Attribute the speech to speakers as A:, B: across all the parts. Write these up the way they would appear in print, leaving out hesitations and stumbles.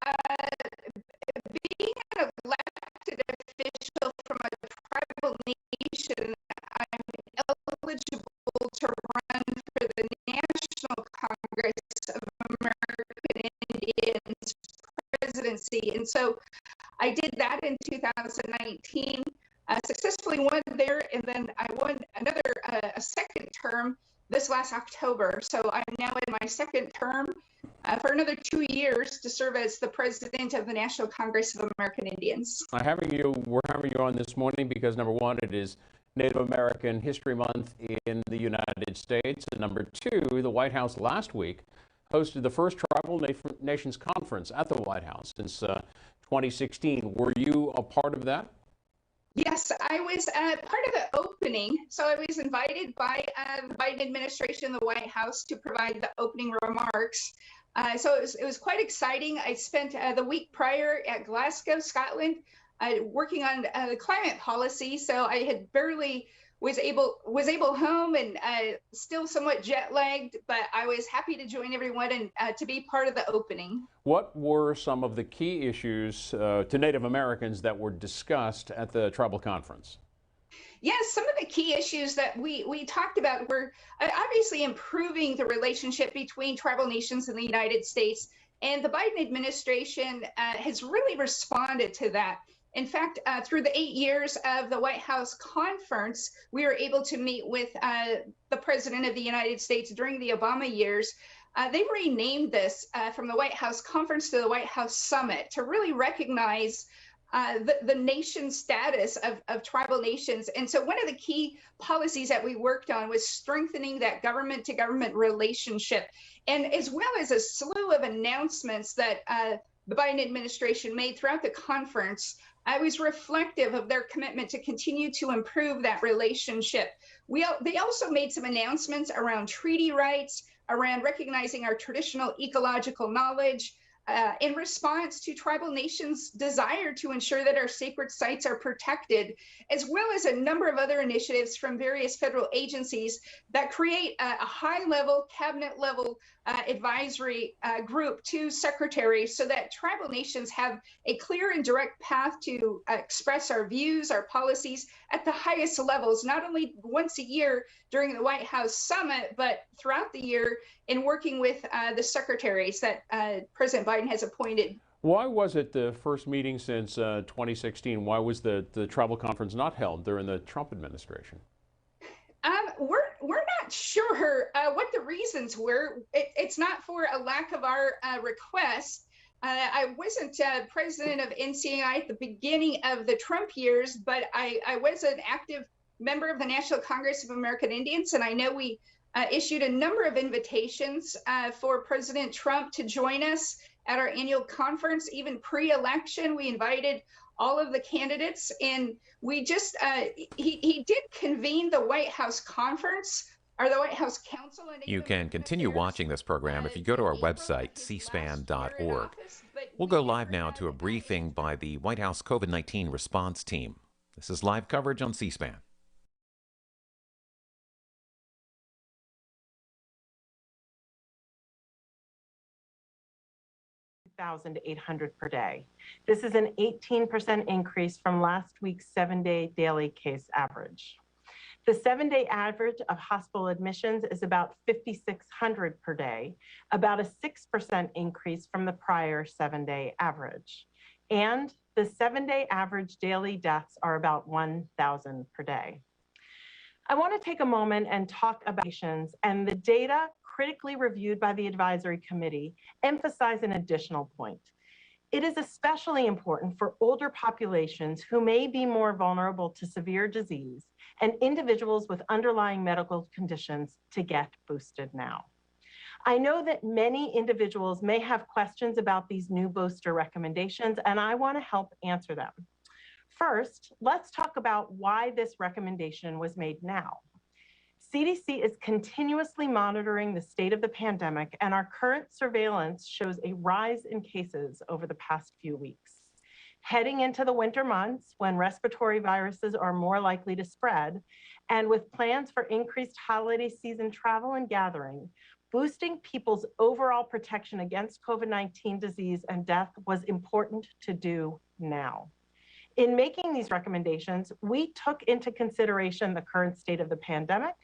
A: uh, being an elected official from a tribal nation, I'm eligible to run for the National Congress of American Indians presidency. And so I did that in 2019, successfully won there, and then I won another a second term this last October. So I'm now in my second term for another 2 years to serve as the president of the National Congress of American Indians.
B: We're having you on this morning because number one, it is Native American History Month in the United States, and number two, the White House last week hosted the first Tribal Nations Conference at the White House since 2016. Were you a part of that?
A: Yes, I was part of the opening. So I was invited by the Biden administration, the White House, to provide the opening remarks. So it was quite exciting. I spent the week prior at Glasgow, Scotland, working on the climate policy. So I had barely was able home and still somewhat jet lagged, but I was happy to join everyone and to be part of the opening.
B: What were some of the key issues to Native Americans that were discussed at the tribal conference?
A: Yes, some of the key issues that we talked about were obviously improving the relationship between tribal nations in the United States, and the Biden administration has really responded to that. In fact, through the 8 years of the White House conference, we were able to meet with the President of the United States during the Obama years. They renamed this from the White House Conference to the White House Summit to really recognize the nation status of tribal nations. And so one of the key policies that we worked on was strengthening that government-to-government relationship, and as well as a slew of announcements that the Biden administration made throughout the conference. I was reflective of their commitment to continue to improve that relationship. They also made some announcements around treaty rights, around recognizing our traditional ecological knowledge, in response to tribal nations' desire to ensure that our sacred sites are protected, as well as a number of other initiatives from various federal agencies that create a high-level, cabinet-level advisory group to secretaries so that tribal nations have a clear and direct path to express our views, our policies at the highest levels, not only once a year during the White House Summit, but throughout the year in working with the secretaries that President Biden has appointed.
B: Why was it the first meeting since 2016? Why was the tribal conference not held during the Trump administration?
A: We're not sure what the reasons were. It's not for a lack of our request. I wasn't president of NCI at the beginning of the Trump years, but I was an active member of the National Congress of American Indians, and I know we issued a number of invitations for President Trump to join us at our annual conference. Even pre-election, we invited all of the candidates, and we just he did convene the White House conference, or the White House Council.
C: You can continue watching this program if you go to our website, cspan.org. We'll go live now to a briefing by the White House COVID-19 response team. This is live coverage on C-SPAN.
D: 1,800 per day. This is an 18% increase from last week's 7-day daily case average. The 7-day average of hospital admissions is about 5,600 per day, about a 6% increase from the prior 7-day average. And the 7-day average daily deaths are about 1,000 per day. I want to take a moment and talk about patients, and the data critically reviewed by the advisory committee emphasize an additional point. It is especially important for older populations who may be more vulnerable to severe disease and individuals with underlying medical conditions to get boosted now. I know that many individuals may have questions about these new booster recommendations, and I want to help answer them. First, let's talk about why this recommendation was made now. CDC is continuously monitoring the state of the pandemic, and our current surveillance shows a rise in cases over the past few weeks. Heading into the winter months, when respiratory viruses are more likely to spread, and with plans for increased holiday season travel and gathering, boosting people's overall protection against COVID-19 disease and death was important to do now. In making these recommendations, we took into consideration the current state of the pandemic,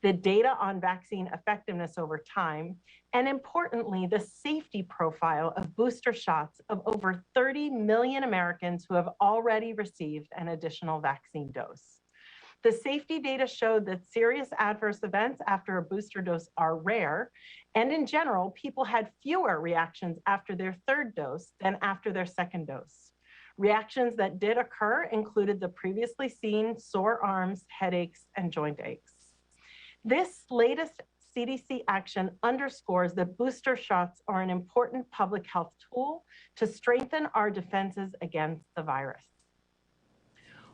D: the data on vaccine effectiveness over time, and importantly, the safety profile of booster shots of over 30 million Americans who have already received an additional vaccine dose. The safety data showed that serious adverse events after a booster dose are rare, and in general, people had fewer reactions after their third dose than after their second dose. Reactions that did occur included the previously seen sore arms, headaches, and joint aches. This latest CDC action underscores that booster shots are an important public health tool to strengthen our defenses against the virus.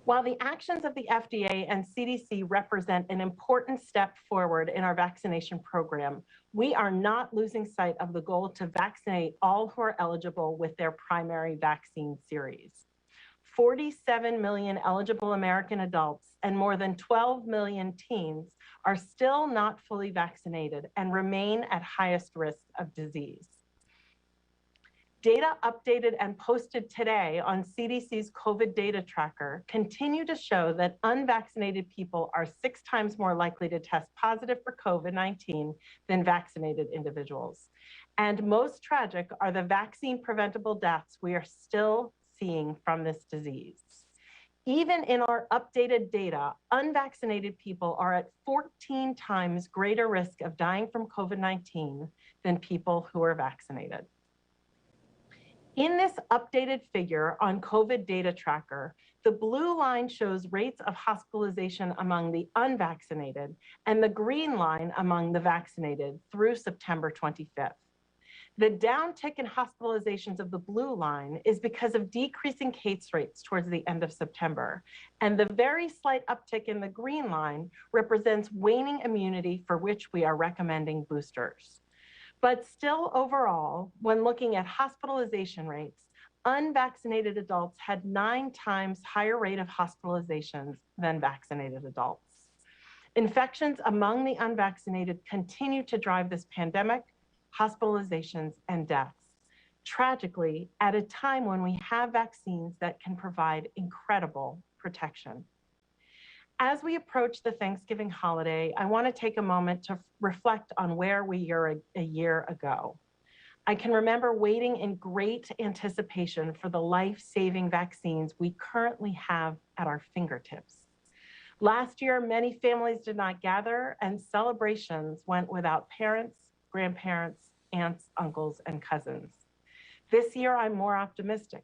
D: While the actions of the FDA and CDC represent an important step forward in our vaccination program, we are not losing sight of the goal to vaccinate all who are eligible with their primary vaccine series. 47 million eligible American adults and more than 12 million teens are still not fully vaccinated and remain at highest risk of disease. Data updated and posted today on CDC's COVID data tracker continue to show that unvaccinated people are 6 times more likely to test positive for COVID-19 than vaccinated individuals. And most tragic are the vaccine preventable deaths we are still seeing from this disease. Even in our updated data, unvaccinated people are at 14 times greater risk of dying from COVID-19 than people who are vaccinated. In this updated figure on COVID data tracker, the blue line shows rates of hospitalization among the unvaccinated and the green line among the vaccinated through September 25th. The downtick in hospitalizations of the blue line is because of decreasing case rates towards the end of September, and the very slight uptick in the green line represents waning immunity for which we are recommending boosters. But still overall, when looking at hospitalization rates, unvaccinated adults had 9 times higher rate of hospitalizations than vaccinated adults. Infections among the unvaccinated continue to drive this pandemic, hospitalizations, and deaths. Tragically, at a time when we have vaccines that can provide incredible protection. As we approach the Thanksgiving holiday, I want to take a moment to reflect on where we were a year ago. I can remember waiting in great anticipation for the life-saving vaccines we currently have at our fingertips. Last year, many families did not gather, and celebrations went without parents, grandparents, aunts, uncles, and cousins. This year, I'm more optimistic.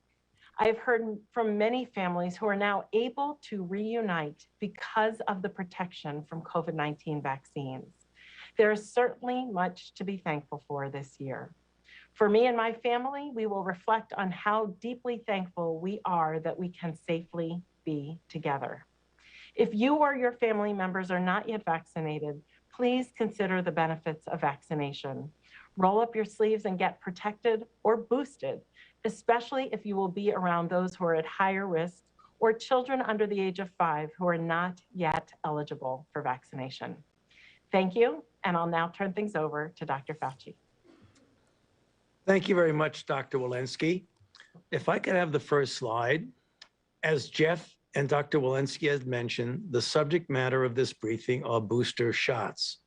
D: I have heard from many families who are now able to reunite because of the protection from COVID-19 vaccines. There is certainly much to be thankful for this year. For me and my family, we will reflect on how deeply thankful we are that we can safely be together. If you or your family members are not yet vaccinated, please consider the benefits of vaccination. Roll up your sleeves and get protected or boosted, especially if you will be around those who are at higher risk or children under the age of 5 who are not yet eligible for vaccination. Thank you, and I'll now turn things over to Dr. Fauci.
E: Thank you very much, Dr. Walensky. If I could have the first slide. As Jeff and Dr. Walensky has mentioned, the subject matter of this briefing are booster shots.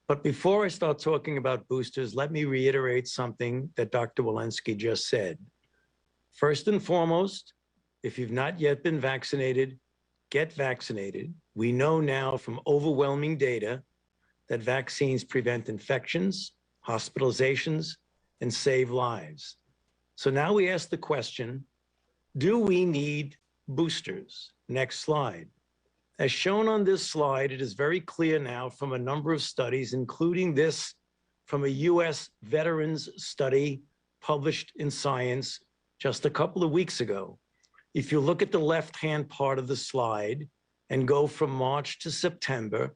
E: But before I start talking about boosters, let me reiterate something that Dr. Walensky just said. First and foremost, if you've not yet been vaccinated, get vaccinated. We know now from overwhelming data that vaccines prevent infections, hospitalizations, and save lives. So now we ask the question, do we need boosters? Next slide. As shown on this slide, it is very clear now from a number of studies, including this from a US veterans study published in Science just a couple of weeks ago. If you look at the left-hand part of the slide and go from March to September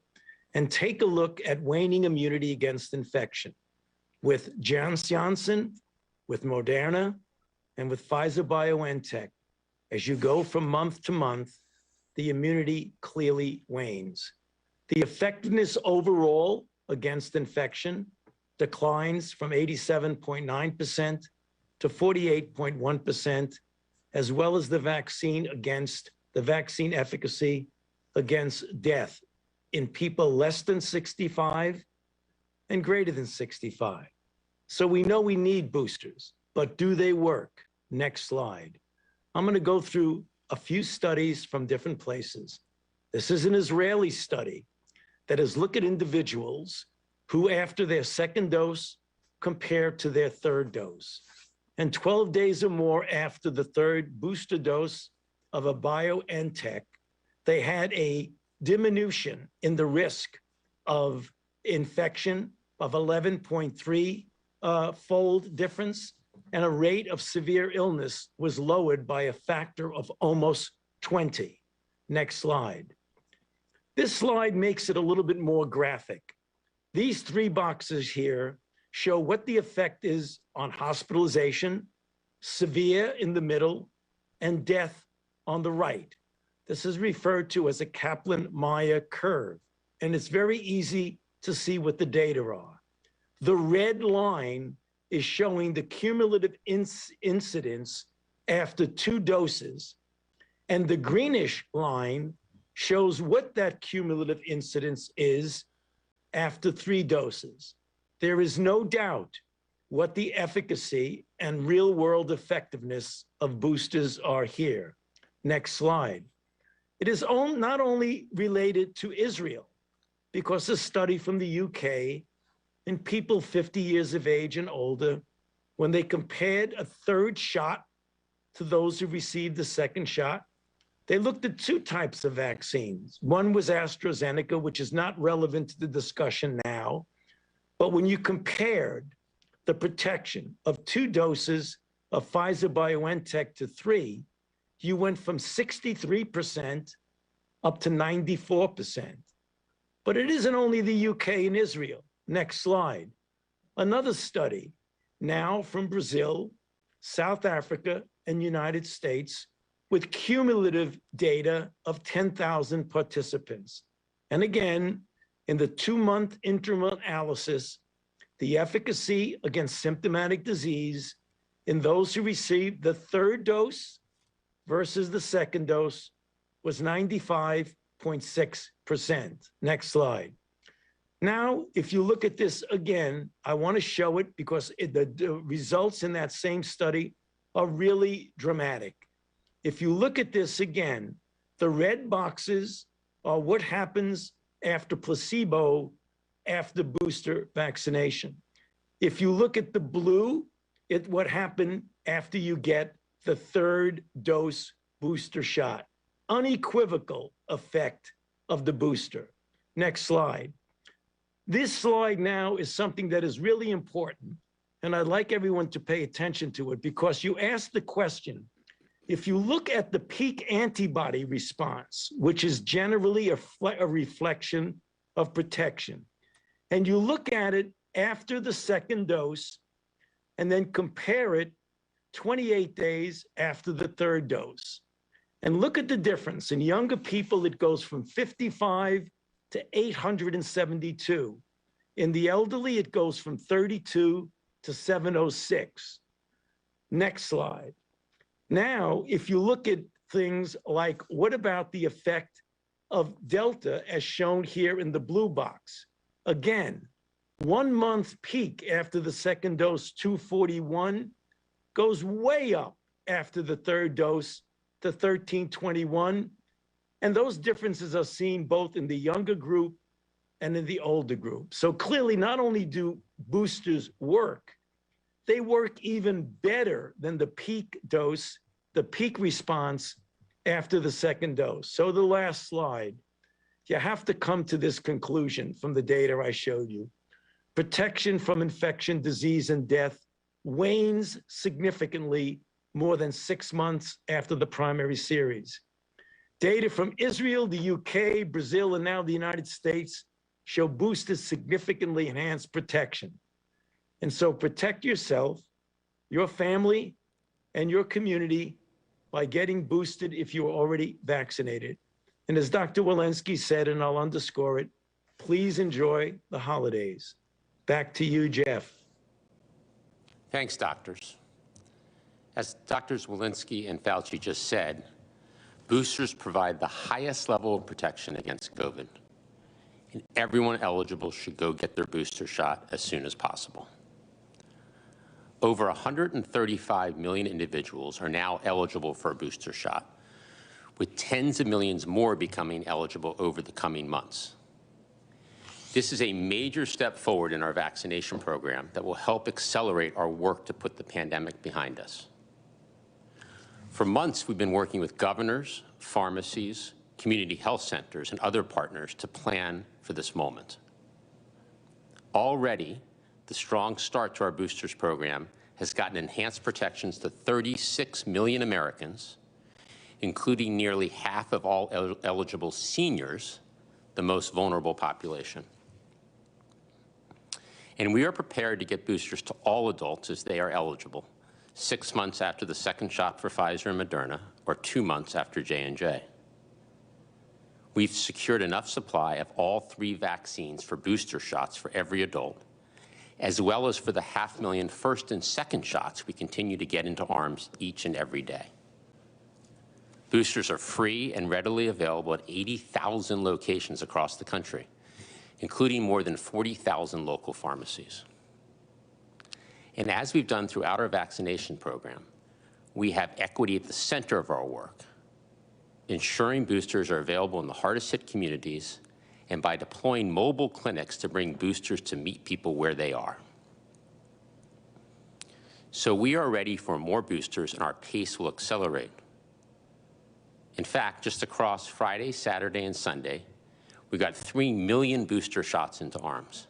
E: and take a look at waning immunity against infection with Janssen, with Moderna, and with Pfizer-BioNTech, as you go from month to month, the immunity clearly wanes. The effectiveness overall against infection declines from 87.9% to 48.1%, as well as the vaccine efficacy against death in people less than 65 and greater than 65. So we know we need boosters, but do they work? Next slide. I'm going to go through a few studies from different places. This is an Israeli study that has looked at individuals who, after their second dose, compared to their third dose. And 12 days or more after the third booster dose of a BioNTech, they had a diminution in the risk of infection of 11.3 fold difference, and a rate of severe illness was lowered by a factor of almost 20. Next slide. This slide makes it a little bit more graphic. These three boxes here show what the effect is on hospitalization, severe in the middle, and death on the right. This is referred to as a Kaplan-Meier curve, and it's very easy to see what the data are. The red line is showing the cumulative incidence after 2 doses, and the greenish line shows what that cumulative incidence is after 3 doses. There is no doubt what the efficacy and real-world effectiveness of boosters are here. Next slide. It is not only related to Israel, because a study from the UK in people 50 years of age and older, when they compared a third shot to those who received the second shot, they looked at 2 types of vaccines. One was AstraZeneca, which is not relevant to the discussion now, but when you compared the protection of 2 doses of Pfizer-BioNTech to 3, you went from 63% up to 94%. But it isn't only the UK and Israel. Next slide. Another study now from Brazil, South Africa, and United States with cumulative data of 10,000 participants. And again, in the 2-month interim analysis, the efficacy against symptomatic disease in those who received the third dose versus the second dose was 95.6%. Next slide. Now, if you look at this again, I want to show it because the results in that same study are really dramatic. If you look at this again, the red boxes are what happens after placebo after booster vaccination. If you look at the blue, what happened after you get the third dose booster shot. Unequivocal effect of the booster. Next slide. This slide now is something that is really important, and I'd like everyone to pay attention to it because you asked the question, if you look at the peak antibody response, which is generally a reflection of protection, and you look at it after the second dose and then compare it 28 days after the third dose, and look at the difference. In younger people, it goes from 55 to 872. In the elderly, it goes from 32 to 706. Next slide. Now, if you look at things like what about the effect of Delta as shown here in the blue box? Again, 1 month peak after the second dose, 241, goes way up after the third dose to 1321. And those differences are seen both in the younger group and in the older group. So clearly, not only do boosters work, they work even better than the peak dose, the peak response after the second dose. So the last slide, you have to come to this conclusion from the data I showed you. Protection from infection, disease, and death wanes significantly more than 6 months after the primary series. Data from Israel, the UK, Brazil, and now the United States show boosters significantly enhance protection. And so protect yourself, your family, and your community by getting boosted if you're already vaccinated. And as Dr. Walensky said, and I'll underscore it, please enjoy the holidays. Back to you, Jeff.
F: Thanks, doctors. As Drs. Walensky and Fauci just said, boosters provide the highest level of protection against COVID, and everyone eligible should go get their booster shot as soon as possible. Over 135 million individuals are now eligible for a booster shot, with tens of millions more becoming eligible over the coming months. This is a major step forward in our vaccination program that will help accelerate our work to put the pandemic behind us. For months, we've been working with governors, pharmacies, community health centers, and other partners to plan for this moment. Already, the strong start to our boosters program has gotten enhanced protections to 36 million Americans, including nearly half of all eligible seniors, the most vulnerable population. And we are prepared to get boosters to all adults as they are eligible, 6 months after the second shot for Pfizer and Moderna, or 2 months after J&J. We've secured enough supply of all 3 vaccines for booster shots for every adult, as well as for the 500,000 first and second shots we continue to get into arms each and every day. Boosters are free and readily available at 80,000 locations across the country, including more than 40,000 local pharmacies. And as we've done throughout our vaccination program, we have equity at the center of our work, ensuring boosters are available in the hardest hit communities and by deploying mobile clinics to bring boosters to meet people where they are. So we are ready for more boosters and our pace will accelerate. In fact, just across Friday, Saturday, and Sunday, we got 3 million booster shots into arms,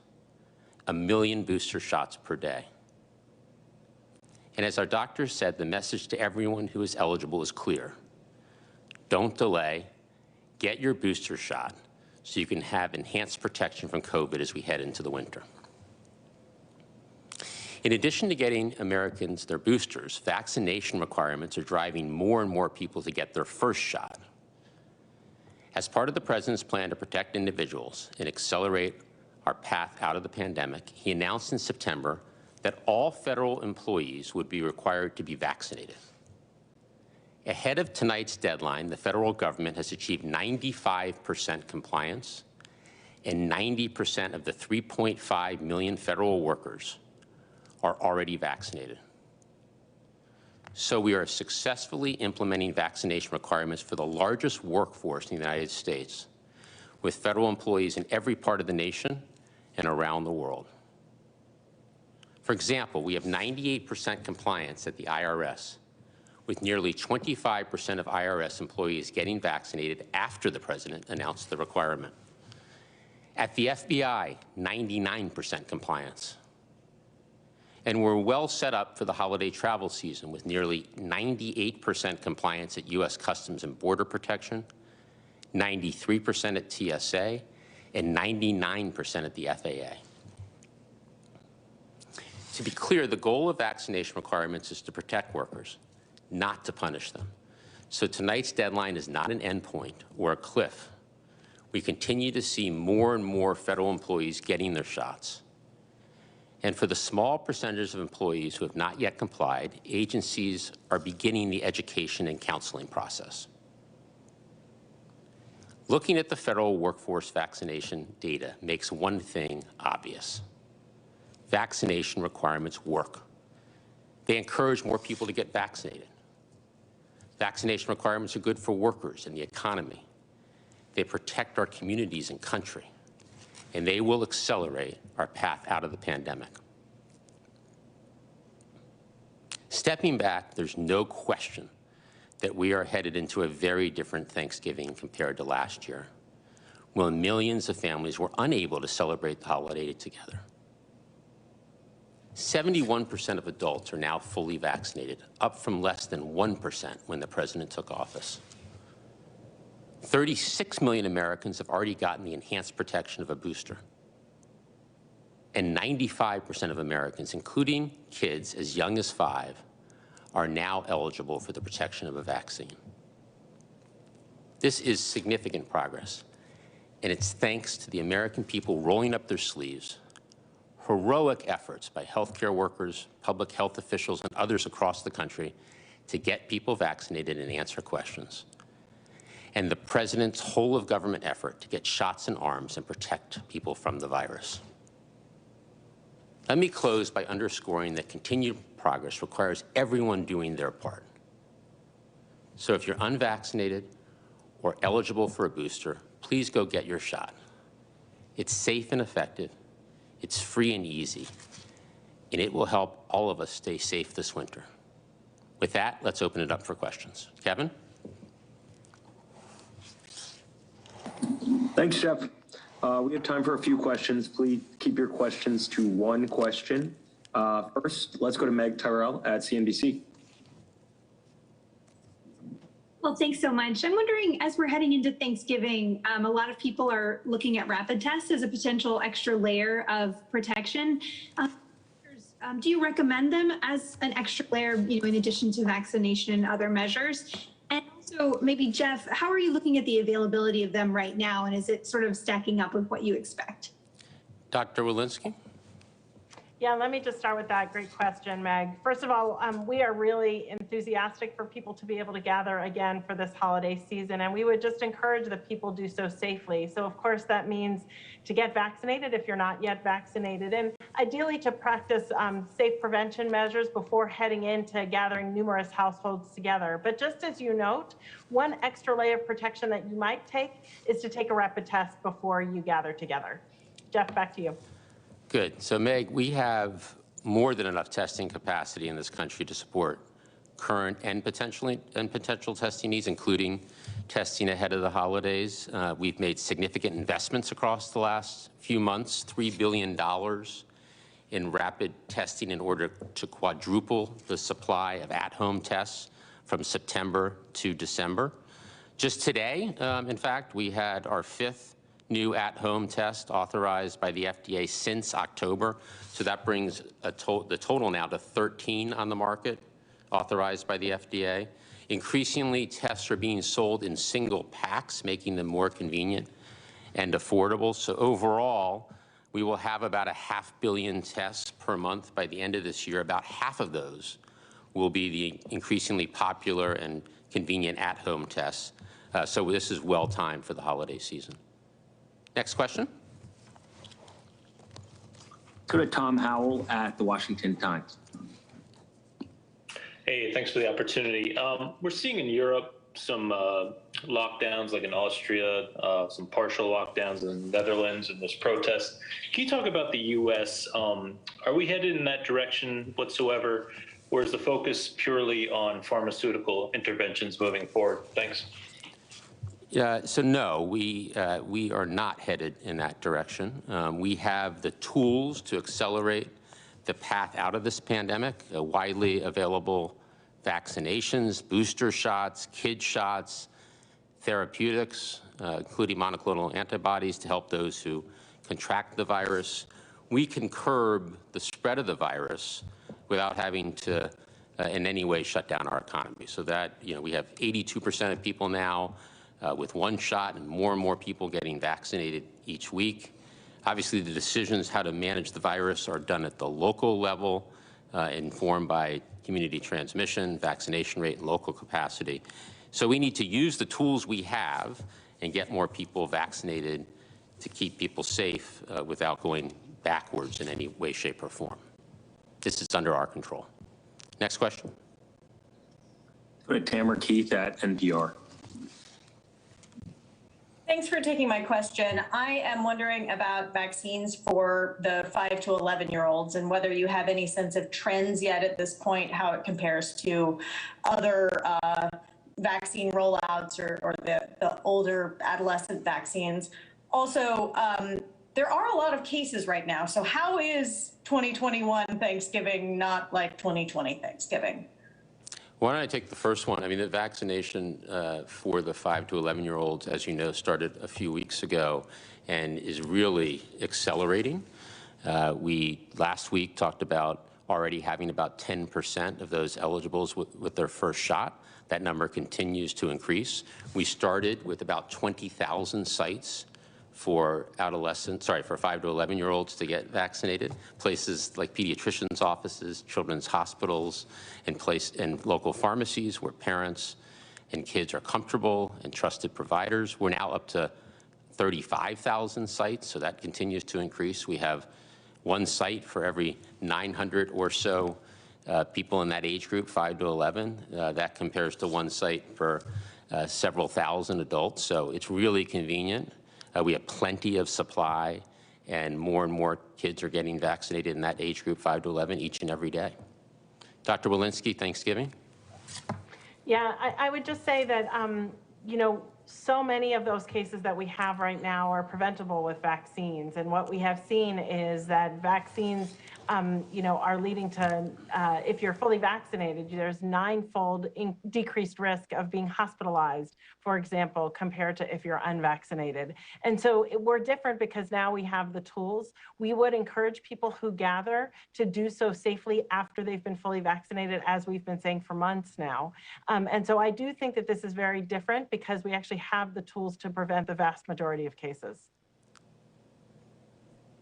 F: 1 million booster shots per day. And as our doctors said, the message to everyone who is eligible is clear. Don't delay, get your booster shot so you can have enhanced protection from COVID as we head into the winter. In addition to getting Americans their boosters, vaccination requirements are driving more and more people to get their first shot. As part of the President's plan to protect individuals and accelerate our path out of the pandemic, he announced in September that all federal employees would be required to be vaccinated. Ahead of tonight's deadline, the federal government has achieved 95% compliance, and 90% of the 3.5 million federal workers are already vaccinated. So we are successfully implementing vaccination requirements for the largest workforce in the United States, with federal employees in every part of the nation and around the world. For example, we have 98% compliance at the IRS, with nearly 25% of IRS employees getting vaccinated after the President announced the requirement. At the FBI, 99% compliance. And we're well set up for the holiday travel season with nearly 98% compliance at U.S. Customs and Border Protection, 93% at TSA, and 99% at the FAA. To be clear, the goal of vaccination requirements is to protect workers, not to punish them. So tonight's deadline is not an endpoint or a cliff. We continue to see more and more federal employees getting their shots. And for the small percentage of employees who have not yet complied, agencies are beginning the education and counseling process. Looking at the federal workforce vaccination data makes one thing obvious. Vaccination requirements work. They encourage more people to get vaccinated. Vaccination requirements are good for workers and the economy. They protect our communities and country, and they will accelerate our path out of the pandemic. Stepping back, there's no question that we are headed into a very different Thanksgiving compared to last year, when millions of families were unable to celebrate the holiday together. 71% of adults are now fully vaccinated, up from less than 1% when the President took office. 36 million Americans have already gotten the enhanced protection of a booster. And 95% of Americans, including kids as young as 5, are now eligible for the protection of a vaccine. This is significant progress, and it's thanks to the American people rolling up their sleeves, heroic efforts by healthcare workers, public health officials, and others across the country to get people vaccinated and answer questions, and the President's whole of government effort to get shots in arms and protect people from the virus. Let me close by underscoring that continued progress requires everyone doing their part. So if you're unvaccinated or eligible for a booster, please go get your shot. It's safe and effective, it's free and easy, and it will help all of us stay safe this winter. With that, let's open it up for questions. Kevin?
G: Thanks, Jeff. We have time for a few questions. Please keep your questions to one question. First, let's go to Meg Tyrell at CNBC.
H: Well, thanks so much. I'm wondering, as we're heading into Thanksgiving, a lot of people are looking at rapid tests as a potential extra layer of protection. Do you recommend them as an extra layer, in addition to vaccination and other measures? And also, maybe, Jeff, how are you looking at the availability of them right now, and is it sort of stacking up with what you expect?
F: Dr. Walensky?
D: Yeah, let me just start with that. Great question, Meg. First of all, we are really enthusiastic for people to be able to gather again for this holiday season, and we would just encourage that people do so safely. So, of course, that means to get vaccinated if you're not yet vaccinated, and ideally to practice safe prevention measures before heading into gathering numerous households together. But just as you note, one extra layer of protection that you might take is to take a rapid test before you gather together. Jeff, back to you.
F: Good. So, Meg, we have more than enough testing capacity in this country to support current and potential testing needs, including testing ahead of the holidays. We've made significant investments across the last few months, $3 billion in rapid testing in order to quadruple the supply of at-home tests from September to December. Just today, in fact, we had our 5th new at-home test authorized by the FDA since October. So that brings the total now to 13 on the market authorized by the FDA. Increasingly, tests are being sold in single packs, making them more convenient and affordable. So overall, we will have about 500 million tests per month by the end of this year. About half of those will be the increasingly popular and convenient at-home tests. So this is well timed for the holiday season. Next question.
G: Let's go to Tom Howell at the Washington Times.
I: Hey, thanks for the opportunity. We're seeing in Europe some lockdowns, like in Austria, some partial lockdowns in the Netherlands, and this protest. Can you talk about the U.S.? Are we headed in that direction whatsoever, or is the focus purely on pharmaceutical interventions moving forward? Thanks.
F: Yeah, so no, we are not headed in that direction. We have the tools to accelerate the path out of this pandemic, widely available vaccinations, booster shots, kid shots, therapeutics, including monoclonal antibodies to help those who contract the virus. We can curb the spread of the virus without having to in any way shut down our economy. So that, we have 82% of people now with one shot, and more people getting vaccinated each week. Obviously, the decisions how to manage the virus are done at the local level, informed by community transmission, vaccination rate, and local capacity. So we need to use the tools we have and get more people vaccinated to keep people safe without going backwards in any way, shape, or form. This is under our control. Next question.
G: Go to Tamara Keith at NPR.
J: Thanks for taking my question. I am wondering about vaccines for the 5 to 11-year-olds and whether you have any sense of trends yet at this point, how it compares to other vaccine rollouts or the older adolescent vaccines. Also, there are a lot of cases right now. So how is 2021 Thanksgiving not like 2020 Thanksgiving?
F: Why don't I take the first one? I mean, the vaccination for the 5 to 11-year-olds, as you know, started a few weeks ago and is really accelerating. We last week talked about already having about 10% of those eligibles with their first shot. That number continues to increase. We started with about 20,000 sites for adolescents, for 5 to 11-year-olds to get vaccinated. Places like pediatricians' offices, children's hospitals, and local pharmacies where parents and kids are comfortable and trusted providers. We're now up to 35,000 sites, so that continues to increase. We have one site for every 900 or so people in that age group, 5 to 11. That compares to one site for several thousand adults, so it's really convenient. We have plenty of supply, and more kids are getting vaccinated in that age group, 5 to 11, each and every day. Dr. Walensky, Thanksgiving?
D: Yeah, I would just say that, you know, so many of those cases that we have right now are preventable with vaccines. And what we have seen is that vaccines, you know, are leading to, if you're fully vaccinated, there's 9-fold decreased risk of being hospitalized, for example, compared to if you're unvaccinated. And so we're different because now we have the tools. We would encourage people who gather to do so safely after they've been fully vaccinated, as we've been saying for months now. And so I do think that this is very different because we actually have the tools to prevent the vast majority of cases.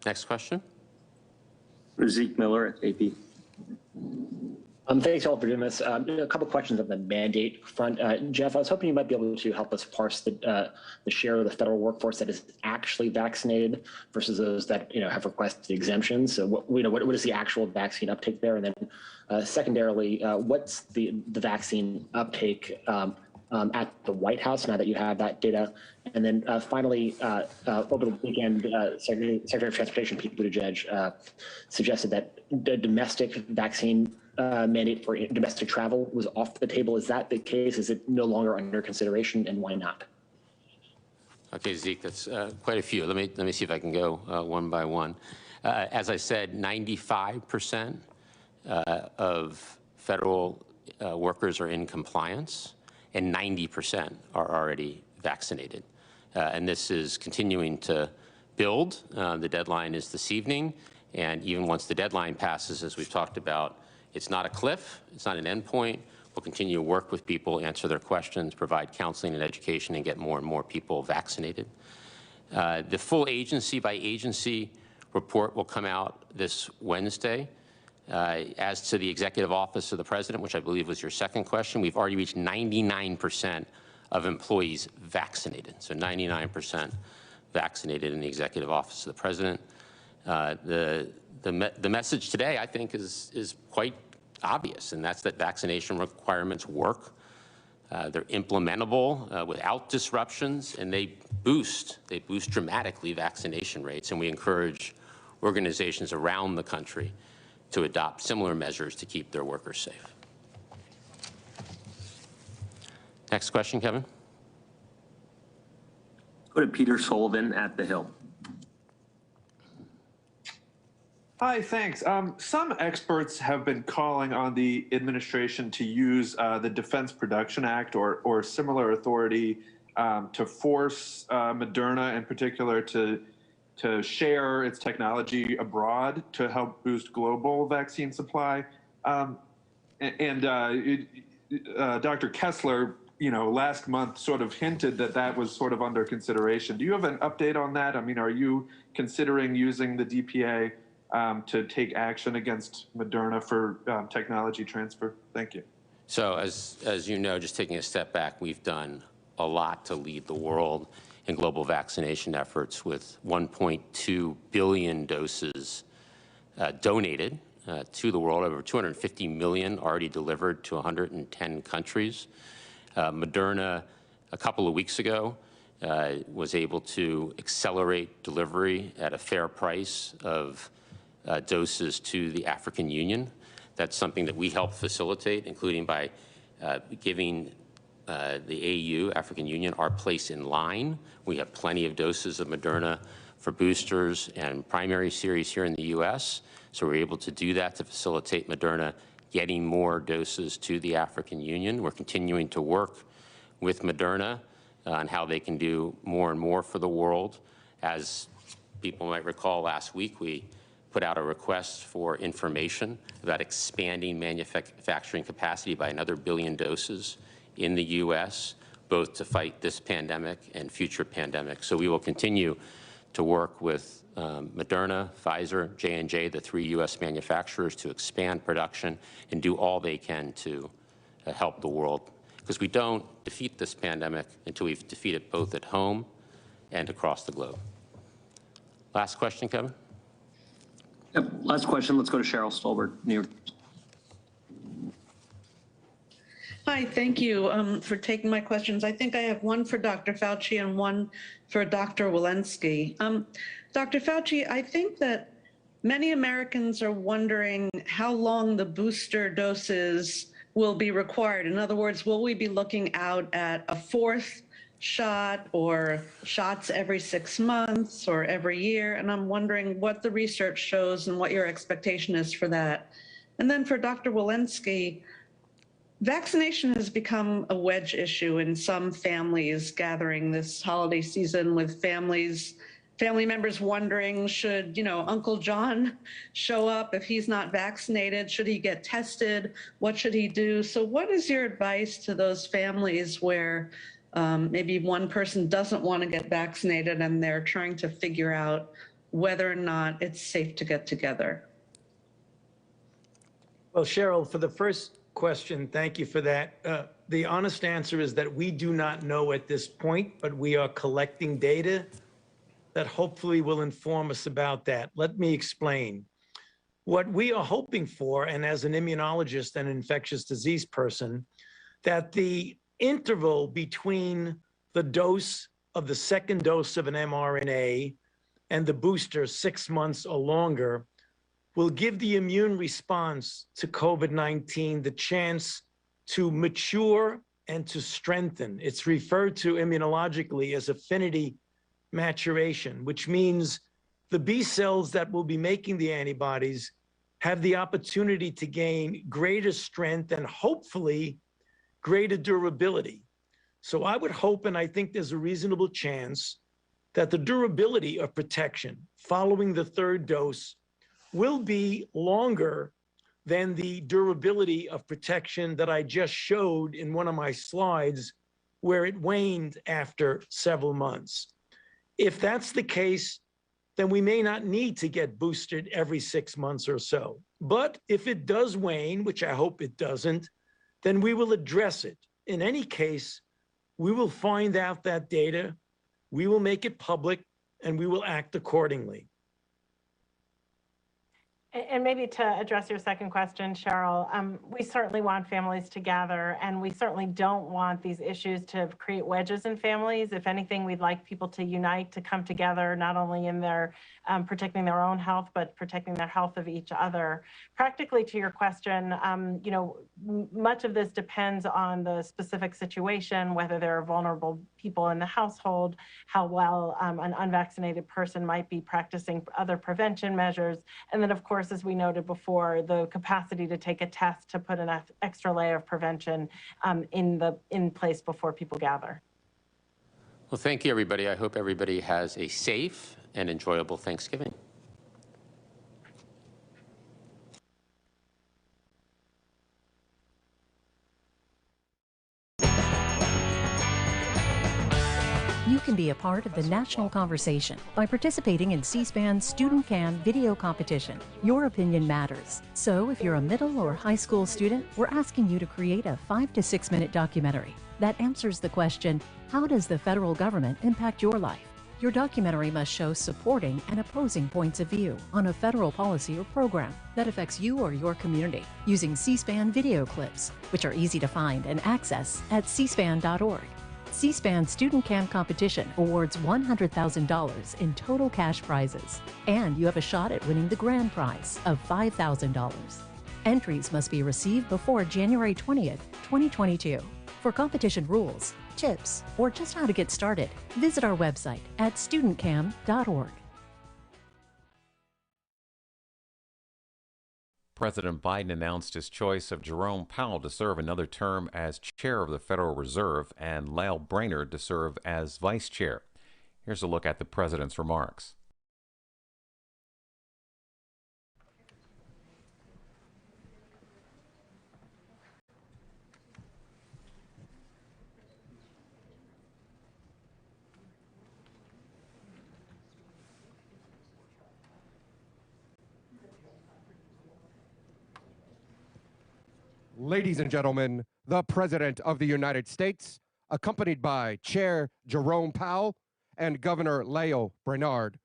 F: Next question.
G: Zeke Miller at AP.
K: Thanks all for doing this. A couple questions on the mandate front. Jeff, I was hoping you might be able to help us parse the share of the federal workforce that is actually vaccinated versus those that have requested exemptions. So what is the actual vaccine uptake there? And then secondarily, what's the vaccine uptake at the White House now that you have that data? And then finally, over the weekend, Secretary of Transportation Pete Buttigieg suggested that the domestic vaccine mandate for domestic travel was off the table. Is that the case? Is it no longer under consideration, and why not?
F: Okay, Zeke, that's quite a few. Let me see if I can go one by one. As I said, 95% of federal workers are in compliance, and 90% are already vaccinated. And this is continuing to build. The deadline is this evening, and even once the deadline passes, as we've talked about, it's not a cliff, it's not an endpoint. We'll continue to work with people, answer their questions, provide counseling and education, and get more and more people vaccinated. The full agency by agency report will come out this Wednesday. As to the Executive Office of the President, which I believe was your second question, we've already reached 99% of employees vaccinated. So 99% vaccinated in the Executive Office of the President. The message today, I think, is quite obvious, and that's that vaccination requirements work. They're implementable without disruptions, and they boost dramatically vaccination rates, and we encourage organizations around the country to adopt similar measures to keep their workers safe. Next question, Kevin.
G: Go to Peter Sullivan at The Hill.
L: Hi, thanks. Some experts have been calling on the administration to use the Defense Production Act or similar authority to force Moderna in particular to share its technology abroad to help boost global vaccine supply. Dr. Kessler, last month sort of hinted that was sort of under consideration. Do you have an update on that? I mean, are you considering using the DPA to take action against Moderna for technology transfer? Thank you.
F: So as you know, just taking a step back, we've done a lot to lead the world in global vaccination efforts with 1.2 billion doses donated to the world, over 250 million already delivered to 110 countries. Moderna, a couple of weeks ago, was able to accelerate delivery at a fair price of doses to the African Union. That's something that we help facilitate, including by giving the AU, African Union, our place in line. We have plenty of doses of Moderna for boosters and primary series here in the US. So we're able to do that to facilitate Moderna getting more doses to the African Union. We're continuing to work with Moderna on how they can do more and more for the world. As people might recall, last week we put out a request for information about expanding manufacturing capacity by another 1 billion doses in the US, both to fight this pandemic and future pandemics. So we will continue to work with Moderna, Pfizer, J&J, the 3 U.S. manufacturers, to expand production and do all they can to help the world. Because we don't defeat this pandemic until we've defeated both at home and across the globe. Last question, Kevin?
G: Yep, last question. Let's go to Cheryl Stolberg, New York.
M: Hi, thank you for taking my questions. I think I have one for Dr. Fauci and one for Dr. Walensky. Dr. Fauci, I think that many Americans are wondering how long the booster doses will be required. In other words, will we be looking out at a 4th shot or shots every 6 months or every year? And I'm wondering what the research shows and what your expectation is for that. And then for Dr. Walensky, vaccination has become a wedge issue in some families gathering this holiday season, with family members wondering, should, Uncle John show up if he's not vaccinated? Should he get tested? What should he do? So what is your advice to those families where maybe one person doesn't want to get vaccinated and they're trying to figure out whether or not it's safe to get together?
E: Well, Cheryl, for the first question, thank you for that. The honest answer is that we do not know at this point, but we are collecting data that hopefully will inform us about that. Let me explain. What we are hoping for, and as an immunologist and infectious disease person, that the interval between the dose of the second dose of an mRNA and the booster 6 months or longer will give the immune response to COVID-19 the chance to mature and to strengthen. It's referred to immunologically as affinity maturation, which means the B cells that will be making the antibodies have the opportunity to gain greater strength and hopefully greater durability. So I would hope, and I think there's a reasonable chance, that the durability of protection following the 3rd dose will be longer than the durability of protection that I just showed in one of my slides, where it waned after several months. If that's the case, then we may not need to get boosted every 6 months or so. But if it does wane, which I hope it doesn't, then we will address it. In any case, we will find out that data, we will make it public, and we will act accordingly.
D: And maybe to address your second question, Cheryl, we certainly want families to gather, and we certainly don't want these issues to create wedges in families. If anything, we'd like people to unite, to come together, not only in their protecting their own health, but protecting their health of each other. Practically, to your question, much of this depends on the specific situation, whether there are vulnerable people in the household, how well an unvaccinated person might be practicing other prevention measures, and then, of course, as we noted before, the capacity to take a test to put an extra layer of prevention in place before people gather.
F: Well, thank you, everybody. I hope everybody has a safe and enjoyable Thanksgiving.
N: You can be a part of the national conversation by participating in C-SPAN's Student Can video competition. Your opinion matters. So if you're a middle or high school student, we're asking you to create a 5 to 6 minute documentary that answers the question, how does the federal government impact your life? Your documentary must show supporting and opposing points of view on a federal policy or program that affects you or your community using C-SPAN video clips, which are easy to find and access at cspan.org. C-SPAN Student Can competition awards $100,000 in total cash prizes, and you have a shot at winning the grand prize of $5,000. Entries must be received before January 20th, 2022. For competition rules, tips, or just how to get started, visit our website at studentcam.org.
C: President Biden announced his choice of Jerome Powell to serve another term as chair of the Federal Reserve and Lael Brainerd to serve as vice chair. Here's a look at the president's remarks.
O: Ladies and gentlemen, the President of the United States, accompanied by Chair Jerome Powell and Governor Lael Brainard.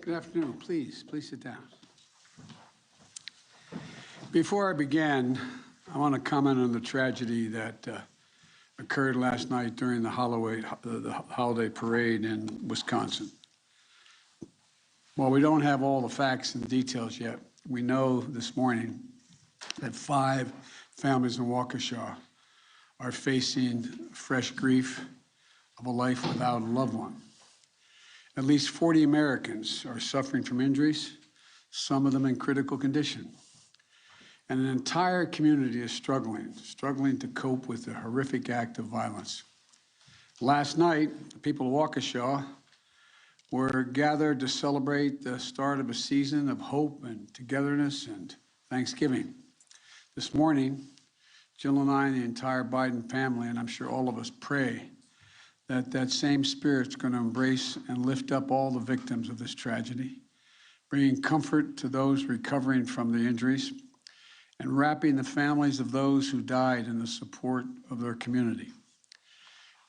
P: Good afternoon. Please sit down. Before I begin, I want to comment on the tragedy that occurred last night during the holiday parade in Wisconsin. While we don't have all the facts and details yet, we know this morning that 5 families in Waukesha are facing fresh grief of a life without a loved one. At least 40 Americans are suffering from injuries, some of them in critical condition. And an entire community is struggling to cope with the horrific act of violence. Last night, the people of Waukesha were gathered to celebrate the start of a season of hope and togetherness and Thanksgiving. This morning, Jill and I and the entire Biden family, and I'm sure all of us, pray that that same spirit's going to embrace and lift up all the victims of this tragedy, bringing comfort to those recovering from the injuries, and wrapping the families of those who died in the support of their community.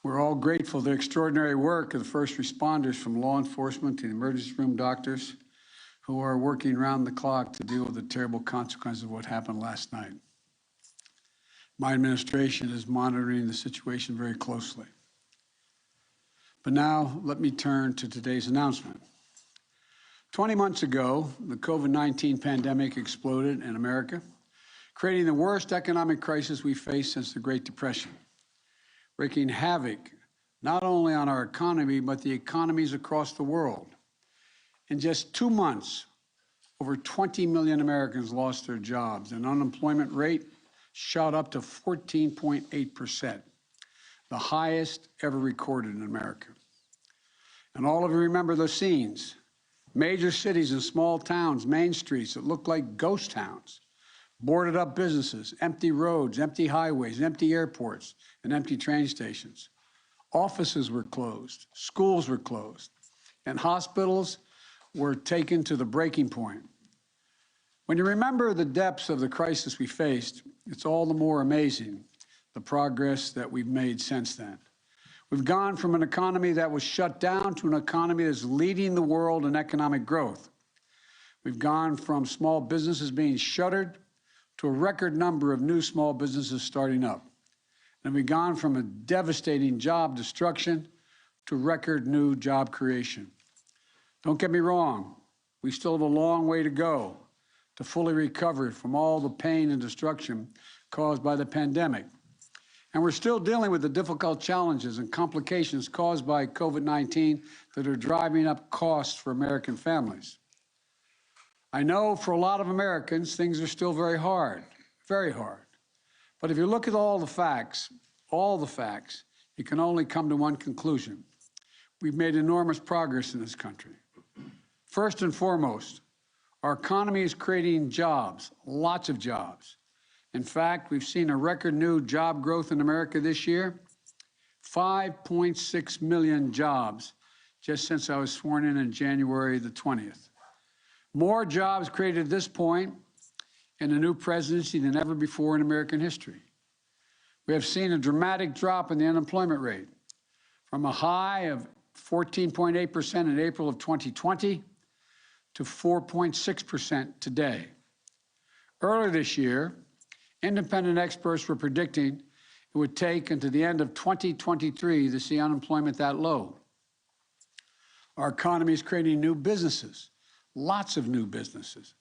P: We're all grateful for the extraordinary work of the first responders, from law enforcement to the emergency room doctors, who are working round the clock to deal with the terrible consequences of what happened last night. My administration is monitoring the situation very closely. But now, let me turn to today's announcement. 20 months ago, the COVID-19 pandemic exploded in America, creating the worst economic crisis we've faced since the Great Depression, wreaking havoc not only on our economy, but the economies across the world. In just 2 months, over 20 million Americans lost their jobs, and unemployment rate shot up to 14.8%. The highest ever recorded in America. And all of you remember those scenes. Major cities and small towns, main streets that looked like ghost towns, boarded up businesses, empty roads, empty highways, empty airports, and empty train stations. Offices were closed, schools were closed, and hospitals were taken to the breaking point. When you remember the depths of the crisis we faced, it's all the more amazing the progress that we've made since then. We've gone from an economy that was shut down to an economy that's leading the world in economic growth. We've gone from small businesses being shuttered to a record number of new small businesses starting up. And we've gone from a devastating job destruction to record new job creation. Don't get me wrong, we still have a long way to go to fully recover from all the pain and destruction caused by the pandemic. And we're still dealing with the difficult challenges and complications caused by COVID-19 that are driving up costs for American families. I know for a lot of Americans, things are still very hard, very hard. But if you look at all the facts, you can only come to one conclusion. We've made enormous progress in this country. First and foremost, our economy is creating jobs, lots of jobs. In fact, we've seen a record new job growth in America this year, 5.6 million jobs just since I was sworn in January the 20th. More jobs created at this point in the new presidency than ever before in American history. We have seen a dramatic drop in the unemployment rate from a high of 14.8% in April of 2020 to 4.6% today. Earlier this year, independent experts were predicting it would take until the end of 2023 to see unemployment that low. Our economy is creating new businesses, lots of new businesses.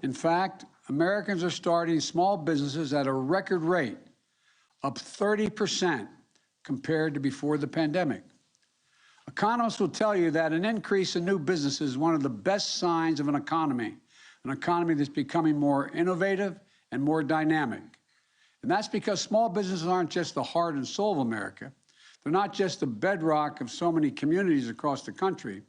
P: In fact, Americans are starting small businesses at a record rate, up 30% compared to before the pandemic. Economists will tell you that an increase in new businesses is one of the best signs of an economy that's becoming more innovative and more dynamic. And that's because small businesses aren't just the heart and soul of America. They're not just the bedrock of so many communities across the country.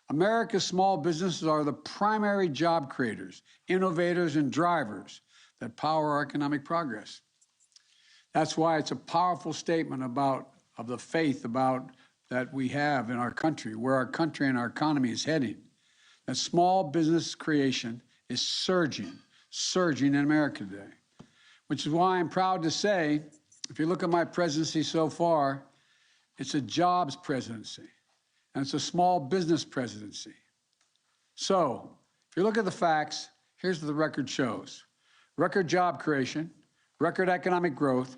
P: America's small businesses are the primary job creators, innovators, and drivers that power our economic progress. That's why it's a powerful statement of the faith that we have in our country, where our country and our economy is heading, that small business creation is surging in America today, which is why I'm proud to say, if you look at my presidency so far, it's a jobs presidency, and it's a small business presidency. So, if you look at the facts, here's what the record shows. Record job creation, record economic growth,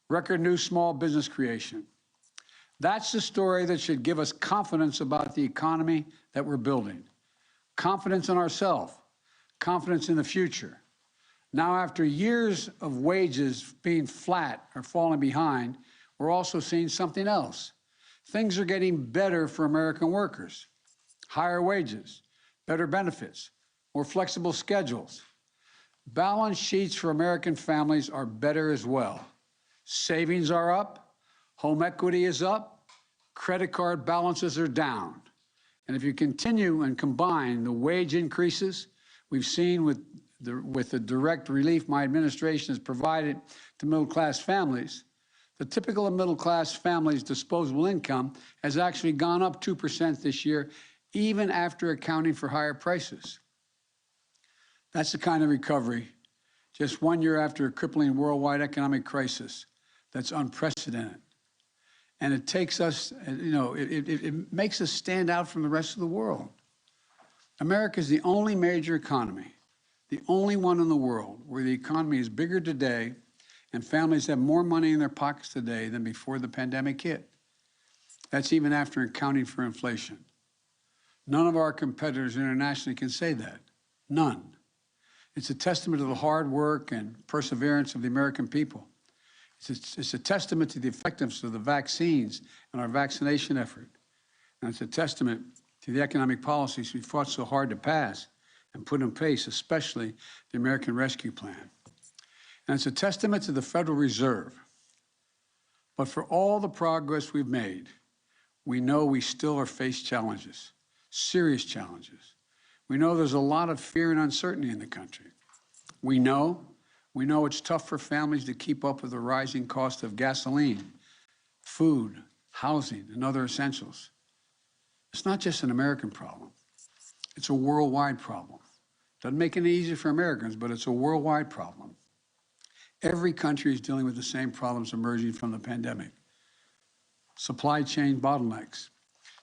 P: record new small business creation. That's the story that should give us confidence about the economy that we're building. Confidence in ourselves, confidence in the future. Now, after years of wages being flat or falling behind, we're also seeing something else. Things are getting better for American workers. Higher wages, better benefits, more flexible schedules. Balance sheets for American families are better as well. Savings are up, home equity is up, credit card balances are down. And if you continue and combine the wage increases we've seen with the direct relief my administration has provided to middle-class families, the typical middle-class family's disposable income has actually gone up 2% this year, even after accounting for higher prices. That's the kind of recovery, just 1 year after a crippling worldwide economic crisis, that's unprecedented. And it takes us, it makes us stand out from the rest of the world. America is the only major economy, the only one in the world where the economy is bigger today and families have more money in their pockets today than before the pandemic hit. That's even after accounting for inflation. None of our competitors internationally can say that. None. It's a testament to the hard work and perseverance of the American people. It's a testament to the effectiveness of the vaccines and our vaccination effort. And it's a testament to the economic policies we fought so hard to pass and put in place, especially the American Rescue Plan. And it's a testament to the Federal Reserve. But for all the progress we've made, we know we still are faced challenges, serious challenges. We know there's a lot of fear and uncertainty in the country. We know it's tough for families to keep up with the rising cost of gasoline, food, housing, and other essentials. It's not just an American problem. It's a worldwide problem. Doesn't make it any easier for Americans, but it's a worldwide problem. Every country is dealing with the same problems emerging from the pandemic. Supply chain bottlenecks,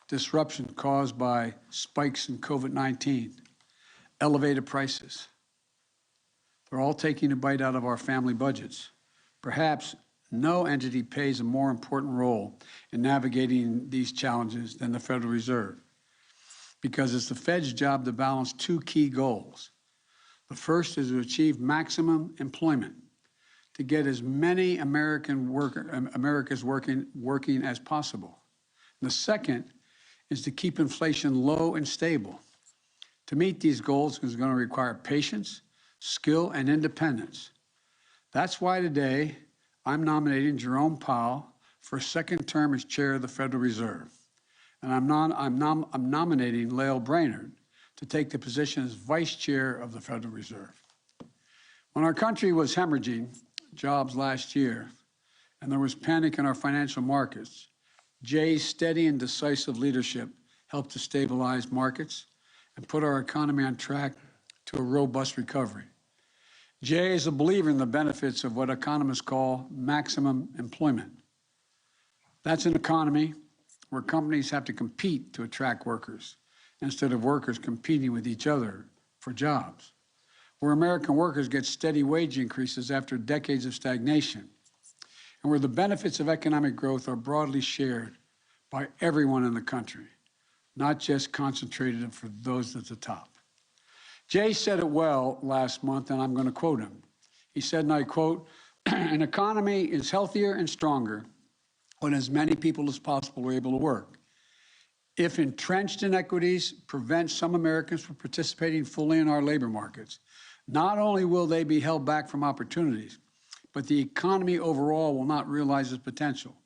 P: disruption caused by spikes in COVID-19, elevated prices. They're all taking a bite out of our family budgets. Perhaps no entity plays a more important role in navigating these challenges than the Federal Reserve, because it's the Fed's job to balance two key goals. The first is to achieve maximum employment, to get as many Americans working as possible. And the second is to keep inflation low and stable. To meet these goals is going to require patience, skill, and independence. That's why today I'm nominating Jerome Powell for a second term as chair of the Federal Reserve. And I'm nominating Lael Brainerd to take the position as vice chair of the Federal Reserve. When our country was hemorrhaging jobs last year and there was panic in our financial markets, Jay's steady and decisive leadership helped to stabilize markets and put our economy on track to a robust recovery. Jay is a believer in the benefits of what economists call maximum employment. That's an economy where companies have to compete to attract workers instead of workers competing with each other for jobs, where American workers get steady wage increases after decades of stagnation, and where the benefits of economic growth are broadly shared by everyone in the country, not just concentrated for those at the top. Jay said it well last month, and I'm going to quote him. He said, and I quote, "An economy is healthier and stronger when as many people as possible are able to work. If entrenched inequities prevent some Americans from participating fully in our labor markets, not only will they be held back from opportunities, but the economy overall will not realize its potential.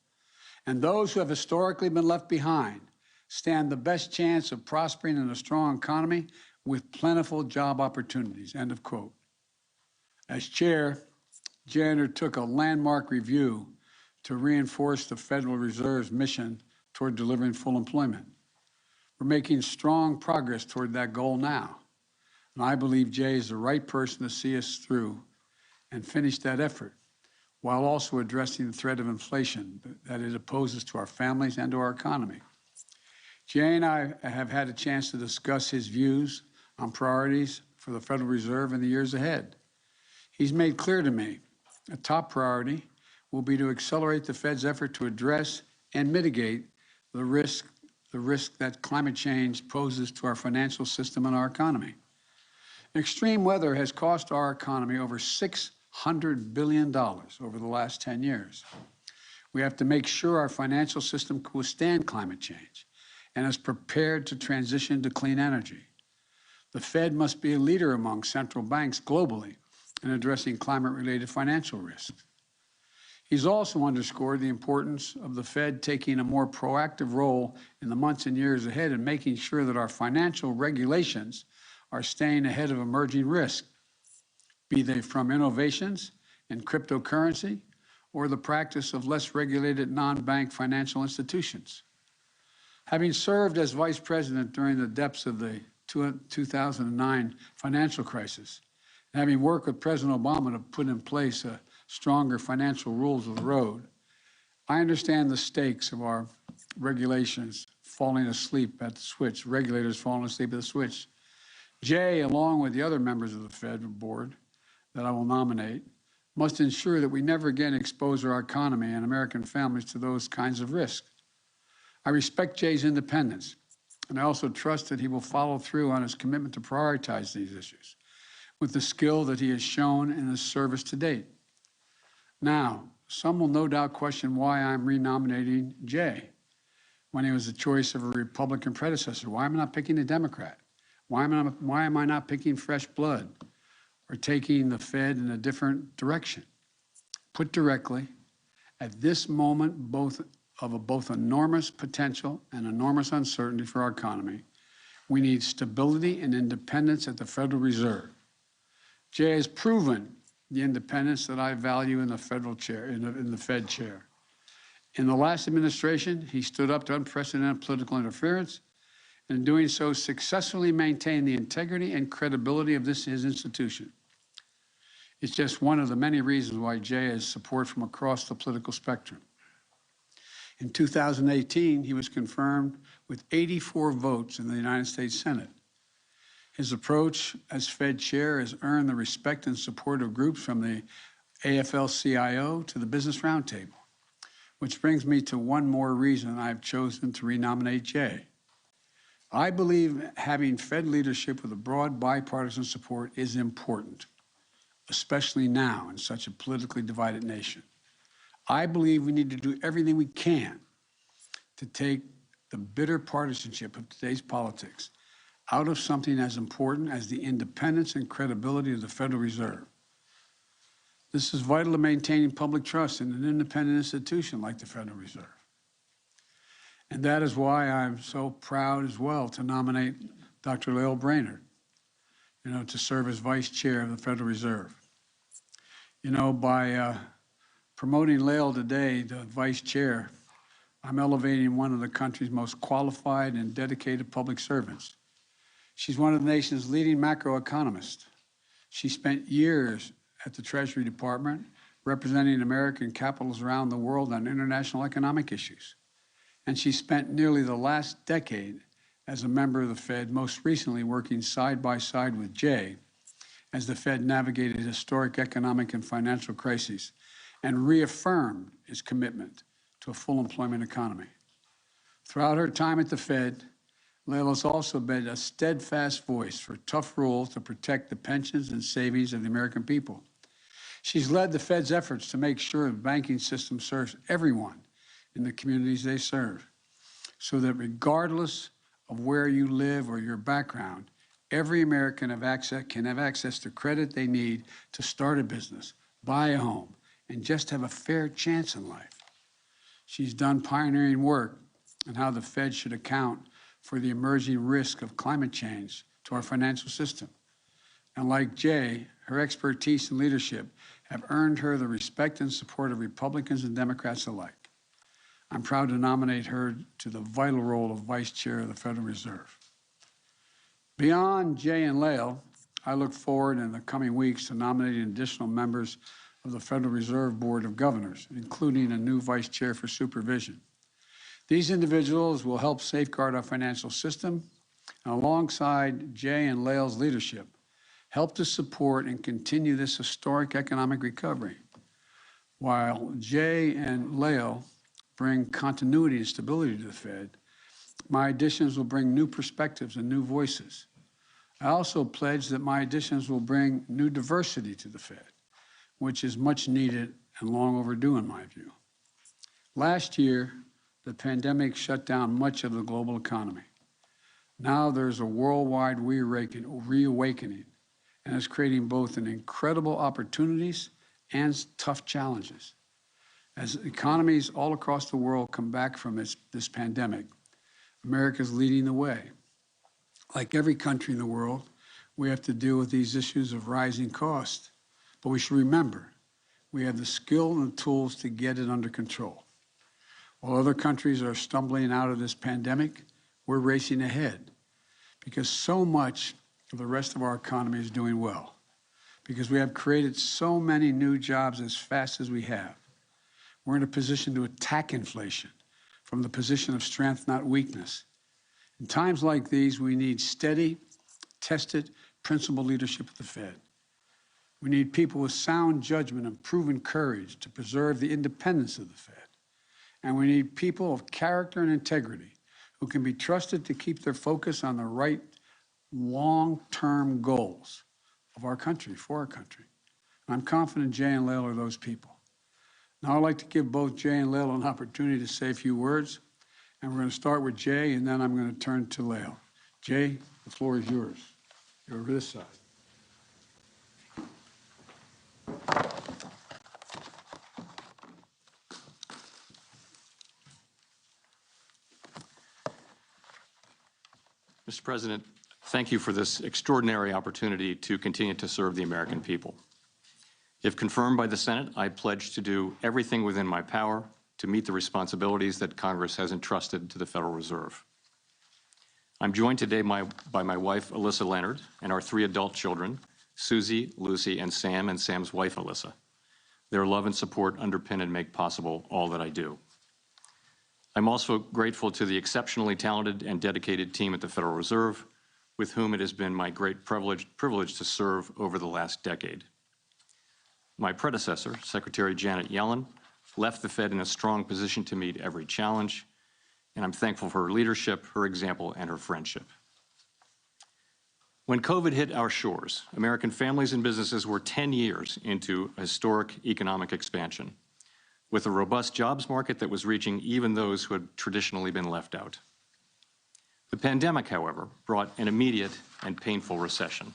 P: And those who have historically been left behind stand the best chance of prospering in a strong economy with plentiful job opportunities," end of quote. As chair, Jay undertook a landmark review to reinforce the Federal Reserve's mission toward delivering full employment. We're making strong progress toward that goal now. And I believe Jay is the right person to see us through and finish that effort, while also addressing the threat of inflation that it poses to our families and to our economy. Jay and I have had a chance to discuss his views on priorities for the Federal Reserve in the years ahead. He's made clear to me a top priority will be to accelerate the Fed's effort to address and mitigate the risk that climate change poses to our financial system and our economy. Extreme weather has cost our economy over $600 billion over the last 10 years. We have to make sure our financial system can withstand climate change and is prepared to transition to clean energy. The Fed must be a leader among central banks globally in addressing climate-related financial risks. He's also underscored the importance of the Fed taking a more proactive role in the months and years ahead in making sure that our financial regulations are staying ahead of emerging risks, be they from innovations in cryptocurrency or the practice of less regulated non-bank financial institutions. Having served as vice president during the depths of the 2009 financial crisis, and having worked with President Obama to put in place a stronger financial rules of the road, I understand the stakes of our regulations falling asleep at the switch, regulators falling asleep at the switch. Jay, along with the other members of the Fed board that I will nominate, must ensure that we never again expose our economy and American families to those kinds of risks. I respect Jay's independence, and I also trust that he will follow through on his commitment to prioritize these issues with the skill that he has shown in his service to date. Now, some will no doubt question why I'm renominating Jay when he was the choice of a Republican predecessor. Why am I not picking a Democrat? Why am I not picking fresh blood or taking the Fed in a different direction? Put directly, at this moment, both enormous potential and enormous uncertainty for our economy, we need stability and independence at the Federal Reserve. Jay has proven the independence that I value in the federal chair, in the Fed chair. In the last administration, he stood up to unprecedented political interference, and in doing so, successfully maintained the integrity and credibility of his institution. It's just one of the many reasons why Jay has support from across the political spectrum. In 2018, he was confirmed with 84 votes in the United States Senate. His approach as Fed chair has earned the respect and support of groups from the AFL-CIO to the Business Roundtable, which brings me to one more reason I've chosen to renominate Jay. I believe having Fed leadership with a broad bipartisan support is important, especially now in such a politically divided nation. I believe we need to do everything we can to take the bitter partisanship of today's politics out of something as important as the independence and credibility of the Federal Reserve. This is vital to maintaining public trust in an independent institution like the Federal Reserve. And that is why I'm so proud as well to nominate Dr. Lael Brainerd, to serve as vice chair of the Federal Reserve. By promoting Lael today to vice chair, I'm elevating one of the country's most qualified and dedicated public servants. She's one of the nation's leading macroeconomists. She spent years at the Treasury Department representing American capitals around the world on international economic issues. And she spent nearly the last decade as a member of the Fed, most recently working side by side with Jay as the Fed navigated historic economic and financial crises and reaffirmed its commitment to a full employment economy. Throughout her time at the Fed, Lael has also been a steadfast voice for tough rules to protect the pensions and savings of the American people. She's led the Fed's efforts to make sure the banking system serves everyone in the communities they serve, so that regardless of where you live or your background, every American can have access to credit they need to start a business, buy a home, and just have a fair chance in life. She's done pioneering work on how the Fed should account for the emerging risk of climate change to our financial system. And like Jay, her expertise and leadership have earned her the respect and support of Republicans and Democrats alike. I'm proud to nominate her to the vital role of Vice Chair of the Federal Reserve. Beyond Jay and Lael, I look forward in the coming weeks to nominating additional members of the Federal Reserve Board of Governors, including a new Vice Chair for Supervision. These individuals will help safeguard our financial system, and alongside Jay and Lael's leadership, help to support and continue this historic economic recovery. While Jay and Lael bring continuity and stability to the Fed, my additions will bring new perspectives and new voices. I also pledge that my additions will bring new diversity to the Fed, which is much needed and long overdue in my view. Last year, the pandemic shut down much of the global economy. Now there's a worldwide reawakening, and it's creating both an incredible opportunities and tough challenges. As economies all across the world come back from this pandemic, America's leading the way. Like every country in the world, we have to deal with these issues of rising costs. But we should remember, we have the skill and the tools to get it under control. While other countries are stumbling out of this pandemic, we're racing ahead because so much of the rest of our economy is doing well, because we have created so many new jobs as fast as we have. We're in a position to attack inflation from the position of strength, not weakness. In times like these, we need steady, tested, principled leadership at the Fed. We need people with sound judgment and proven courage to preserve the independence of the Fed. And we need people of character and integrity who can be trusted to keep their focus on the right long-term goals of our country, for our country. And I'm confident Jay and Lael are those people. Now I'd like to give both Jay and Lael an opportunity to say a few words. And we're going to start with Jay, and then I'm going to turn to Lael. Jay, the floor is yours. You're over this side.
Q: Mr. President, thank you for this extraordinary opportunity to continue to serve the American people. If confirmed by the Senate, I pledge to do everything within my power to meet the responsibilities that Congress has entrusted to the Federal Reserve. I'm joined today by my wife, Alyssa Leonard, and our 3 adult children, Susie, Lucy, and Sam's wife, Alyssa. Their love and support underpin and make possible all that I do. I'm also grateful to the exceptionally talented and dedicated team at the Federal Reserve, with whom it has been my great privilege to serve over the last decade. My predecessor, Secretary Janet Yellen, left the Fed in a strong position to meet every challenge, and I'm thankful for her leadership, her example, and her friendship. When COVID hit our shores, American families and businesses were 10 years into a historic economic expansion, with a robust jobs market that was reaching even those who had traditionally been left out. The pandemic, however, brought an immediate and painful recession.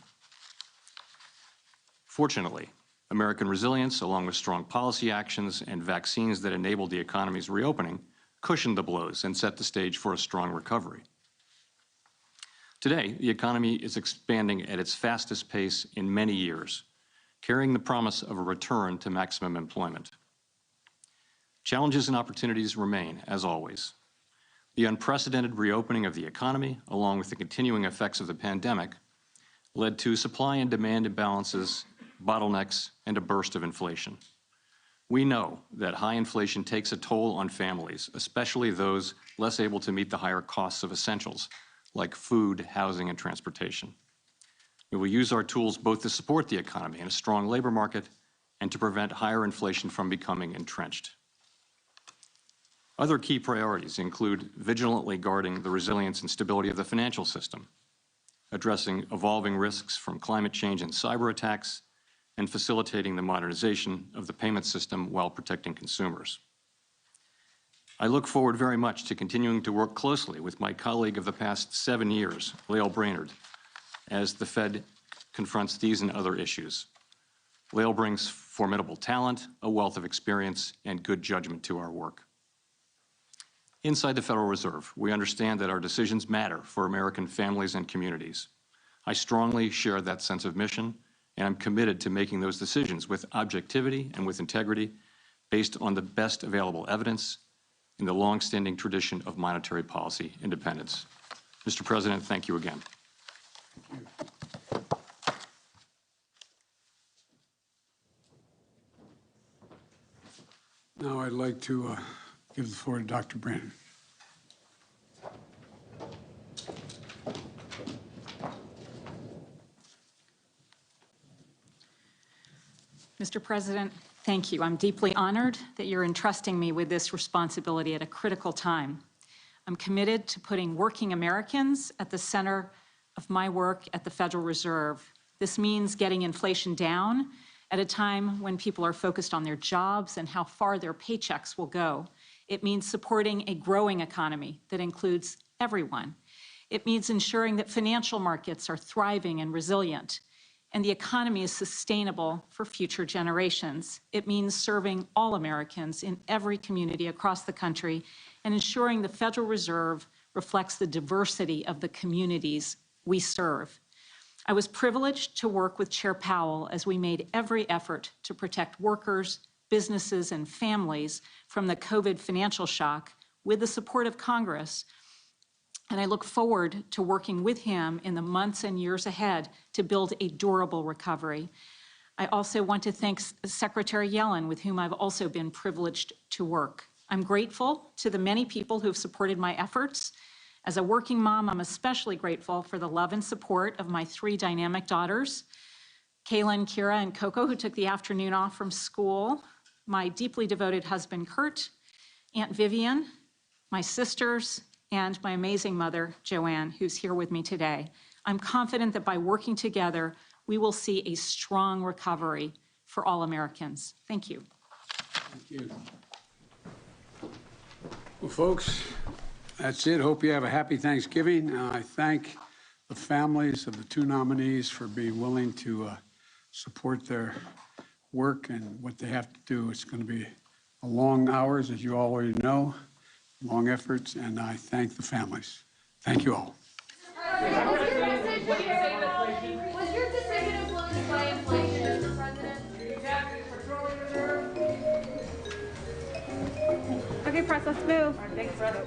Q: Fortunately, American resilience, along with strong policy actions and vaccines that enabled the economy's reopening, cushioned the blows and set the stage for a strong recovery. Today, the economy is expanding at its fastest pace in many years, carrying the promise of a return to maximum employment. Challenges and opportunities remain, as always. The unprecedented reopening of the economy, along with the continuing effects of the pandemic, led to supply and demand imbalances, bottlenecks, and a burst of inflation. We know that high inflation takes a toll on families, especially those less able to meet the higher costs of essentials, like food, housing, and transportation. We will use our tools both to support the economy and a strong labor market and to prevent higher inflation from becoming entrenched. Other key priorities include vigilantly guarding the resilience and stability of the financial system, addressing evolving risks from climate change and cyber attacks, and facilitating the modernization of the payment system while protecting consumers. I look forward very much to continuing to work closely with my colleague of the past 7 years, Lael Brainard, as the Fed confronts these and other issues. Lael brings formidable talent, a wealth of experience, and good judgment to our work. Inside the Federal Reserve, we understand that our decisions matter for American families and communities. I strongly share that sense of mission, and I'm committed to making those decisions with objectivity and with integrity, based on the best available evidence in the longstanding tradition of monetary policy independence. Mr. President, thank you again.
P: Now I'd like to give the floor to Dr. Brandon.
R: Mr. President, thank you. I'm deeply honored that you're entrusting me with this responsibility at a critical time. I'm committed to putting working Americans at the center of my work at the Federal Reserve. This means getting inflation down at a time when people are focused on their jobs and how far their paychecks will go. It means supporting a growing economy that includes everyone. It means ensuring that financial markets are thriving and resilient, and the economy is sustainable for future generations. It means serving all Americans in every community across the country and ensuring the Federal Reserve reflects the diversity of the communities we serve. I was privileged to work with Chair Powell as we made every effort to protect workers, businesses, and families from the COVID financial shock with the support of Congress. And I look forward to working with him in the months and years ahead to build a durable recovery. I also want to thank Secretary Yellen, with whom I've also been privileged to work. I'm grateful to the many people who've supported my efforts. As a working mom, I'm especially grateful for the love and support of my 3 dynamic daughters, Kaylin, Kira, and Coco, who took the afternoon off from school, my deeply devoted husband, Kurt, Aunt Vivian, my sisters, and my amazing mother, Joanne, who's here with me today. I'm confident that by working together, we will see a strong recovery for all Americans. Thank you.
P: Thank you. Well, folks, that's it. Hope you have a happy Thanksgiving. I thank the families of the 2 nominees for being willing to support their work and what they have to do. It's going to be a long hours, as you already know, long efforts, and I thank the families. Thank you all.
S: Was your decision influenced by inflation, Mr. President? Okay, press, let's move. Thanks, brother.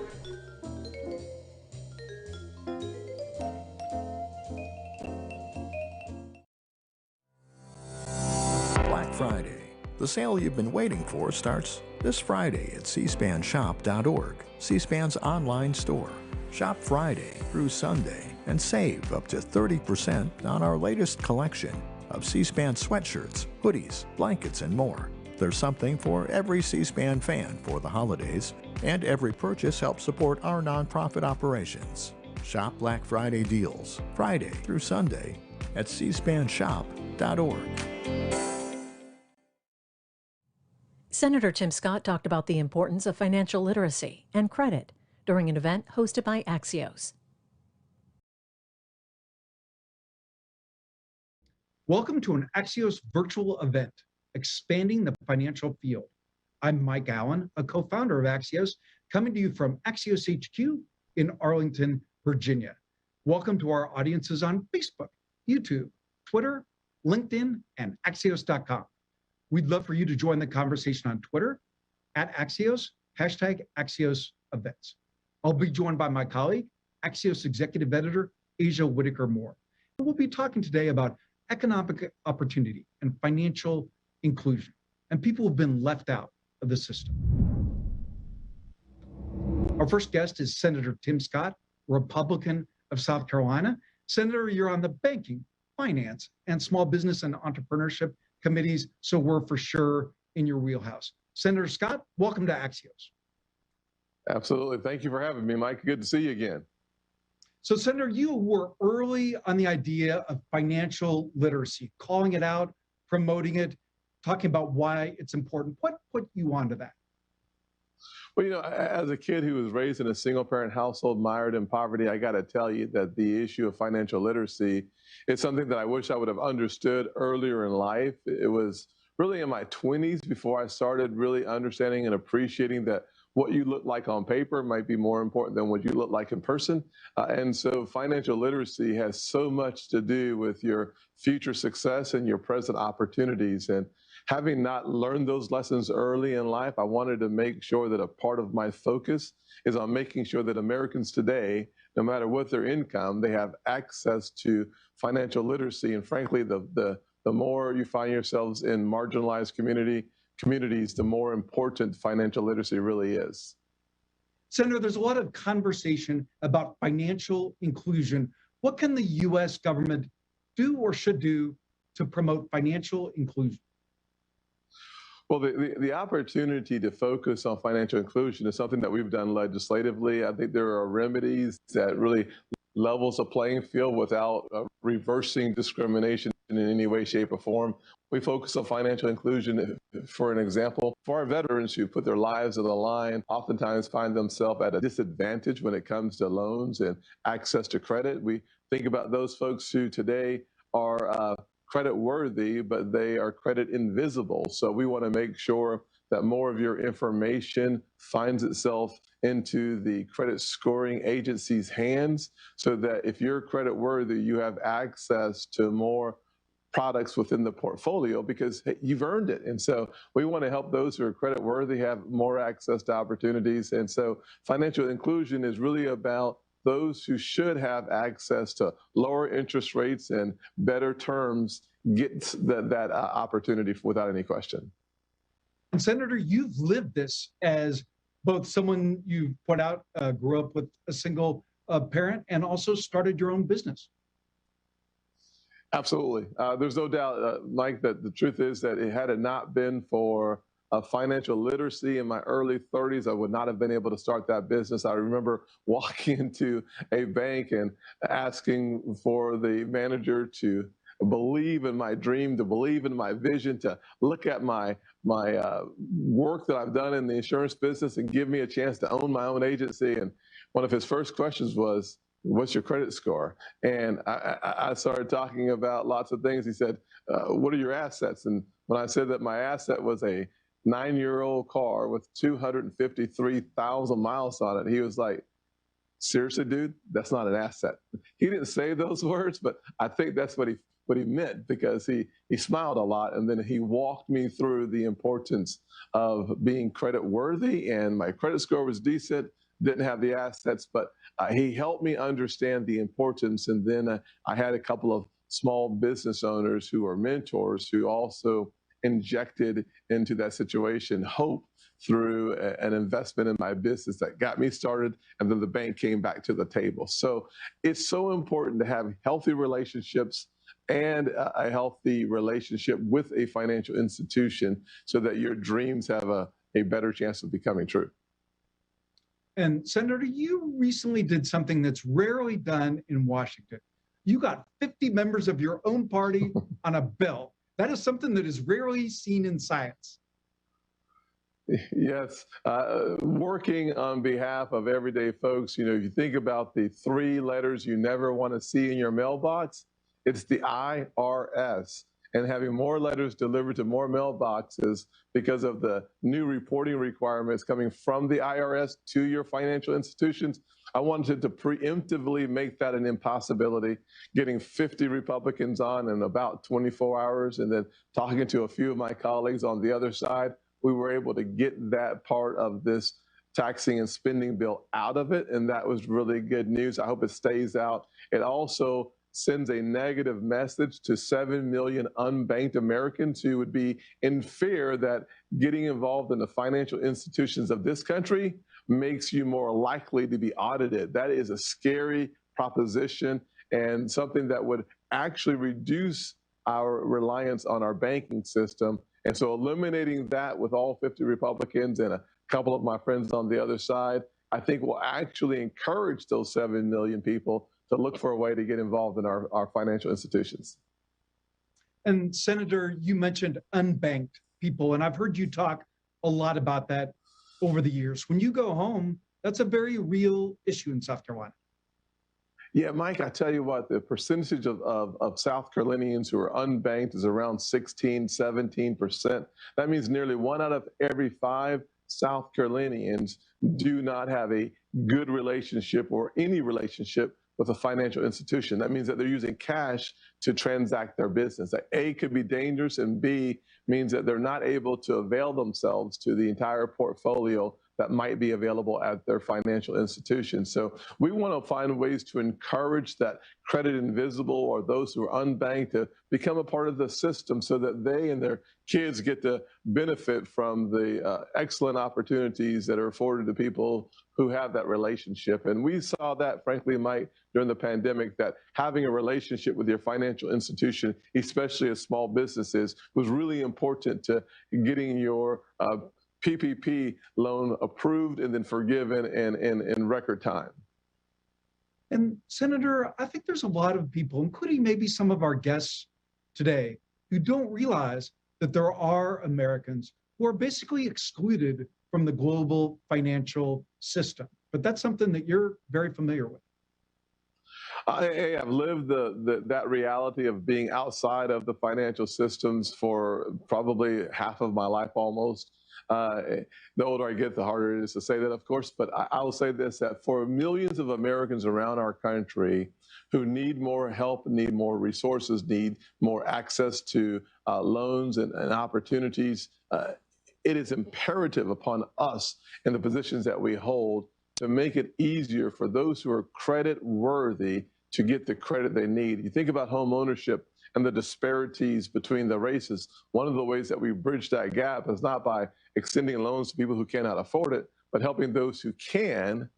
T: Black Friday. The sale you've been waiting for starts this Friday at cspanshop.org, C-SPAN's online store. Shop Friday through Sunday and save up to 30% on our latest collection of C-SPAN sweatshirts, hoodies, blankets, and more. There's something for every C-SPAN fan for the holidays, and every purchase helps support our nonprofit operations. Shop Black Friday deals Friday through Sunday at cspanshop.org.
N: Senator Tim Scott talked about the importance of financial literacy and credit during an event hosted by Axios.
U: Welcome to an Axios virtual event, Expanding the Financial Field. I'm Mike Allen, a co-founder of Axios, coming to you from Axios HQ in Arlington, Virginia. Welcome to our audiences on Facebook, YouTube, Twitter, LinkedIn, and Axios.com. We'd love for you to join the conversation on Twitter @Axios, #Axios Events. I'll be joined by my colleague, Axios Executive Editor, Asia Whitaker Moore. We'll be talking today about economic opportunity and financial inclusion, and people who've been left out of the system. Our first guest is Senator Tim Scott, Republican of South Carolina. Senator, you're on the Banking, Finance, and Small Business and Entrepreneurship committees, so we're for sure in your wheelhouse. Senator Scott, welcome to Axios.
V: Absolutely. Thank you for having me, Mike. Good to see you again.
U: So, Senator, you were early on the idea of financial literacy, calling it out, promoting it, talking about why it's important. What put you onto that?
V: Well, you know, as a kid who was raised in a single-parent household mired in poverty, I got to tell you that the issue of financial literacy is something that I wish I would have understood earlier in life. It was really in my 20s before I started really understanding and appreciating that what you look like on paper might be more important than what you look like in person. And so financial literacy has so much to do with your future success and your present opportunities. And having not learned those lessons early in life, I wanted to make sure that a part of my focus is on making sure that Americans today, no matter what their income, they have access to financial literacy. And frankly, the more you find yourselves in marginalized communities, the more important financial literacy really is.
U: Senator, there's a lot of conversation about financial inclusion. What can the U.S. government do or should do to promote financial inclusion?
V: Well, the opportunity to focus on financial inclusion is something that we've done legislatively. I think there are remedies that really levels the playing field without reversing discrimination in any way, shape, or form. We focus on financial inclusion, for an example, for our veterans who put their lives on the line, oftentimes find themselves at a disadvantage when it comes to loans and access to credit. We think about those folks who today are credit worthy, but they are credit invisible. So we want to make sure that more of your information finds itself into the credit scoring agency's hands, so that if you're credit worthy, you have access to more products within the portfolio because you've earned it. And so we want to help those who are credit worthy have more access to opportunities. And so financial inclusion is really about those who should have access to lower interest rates and better terms get that opportunity without any question.
U: And Senator, you've lived this as both someone you put out, grew up with a single parent, and also started your own business.
V: Absolutely. There's no doubt, Mike, that the truth is that had it not been for financial literacy in my early 30s, I would not have been able to start that business. I remember walking into a bank and asking for the manager to believe in my dream, to believe in my vision, to look at my work that I've done in the insurance business and give me a chance to own my own agency. And one of his first questions was, "What's your credit score?" And I started talking about lots of things. He said, "What are your assets?" And when I said that my asset was a 9-year-old car with 253,000 miles on it, he was like, "Seriously, dude, that's not an asset." He didn't say those words, but I think that's what he meant, because he smiled a lot, and then he walked me through the importance of being credit worthy, and my credit score was decent, didn't have the assets, but he helped me understand the importance. And then I had a couple of small business owners who are mentors who also injected into that situation hope through an investment in my business that got me started, and then the bank came back to the table. So it's so important to have healthy relationships and a healthy relationship with a financial institution so that your dreams have a better chance of becoming true.
U: And Senator, you recently did something that's rarely done in Washington. You got 50 members of your own party on a bill. That is something that is rarely seen in science.
V: Yes, working on behalf of everyday folks, you think about the 3 letters you never want to see in your mailbox, it's the IRS. And having more letters delivered to more mailboxes because of the new reporting requirements coming from the IRS to your financial institutions, I wanted to preemptively make that an impossibility, getting 50 Republicans on in about 24 hours, and then talking to a few of my colleagues on the other side, we were able to get that part of this taxing and spending bill out of it, and that was really good news. I hope it stays out. It also sends a negative message to 7 million unbanked Americans who would be in fear that getting involved in the financial institutions of this country makes you more likely to be audited. That is a scary proposition and something that would actually reduce our reliance on our banking system. And so eliminating that with all 50 Republicans and a couple of my friends on the other side, I think will actually encourage those 7 million people to look for a way to get involved in our financial institutions.
U: And Senator, you mentioned unbanked people, and I've heard you talk a lot about that over the years. When you go home, that's a very real issue in South Carolina.
V: Yeah, Mike, I tell you what, the percentage of South Carolinians who are unbanked is around 16, 17%. That means nearly 1 out of every 5 South Carolinians do not have a good relationship or any relationship with a financial institution. That means that they're using cash to transact their business. That A, could be dangerous, and B, means that they're not able to avail themselves to the entire portfolio that might be available at their financial institution. So we want to find ways to encourage that credit invisible or those who are unbanked to become a part of the system so that they and their kids get to benefit from the excellent opportunities that are afforded to people who have that relationship. And we saw that, frankly, Mike, during the pandemic, that having a relationship with your financial institution, especially as small businesses, was really important to getting your PPP loan approved and then forgiven in record time.
U: And Senator, I think there's a lot of people, including maybe some of our guests today, who don't realize that there are Americans who are basically excluded from the global financial system. But that's something that you're very familiar with.
V: I have lived that reality of being outside of the financial systems for probably half of my life almost. The older I get, the harder it is to say that, of course, but I will say this, that for millions of Americans around our country who need more help, need more resources, need more access to loans and opportunities, it is imperative upon us in the positions that we hold to make it easier for those who are credit worthy to get the credit they need. You think about home ownership and the disparities between the races. One of the ways that we bridge that gap is not by extending loans to people who cannot afford it, but helping those who can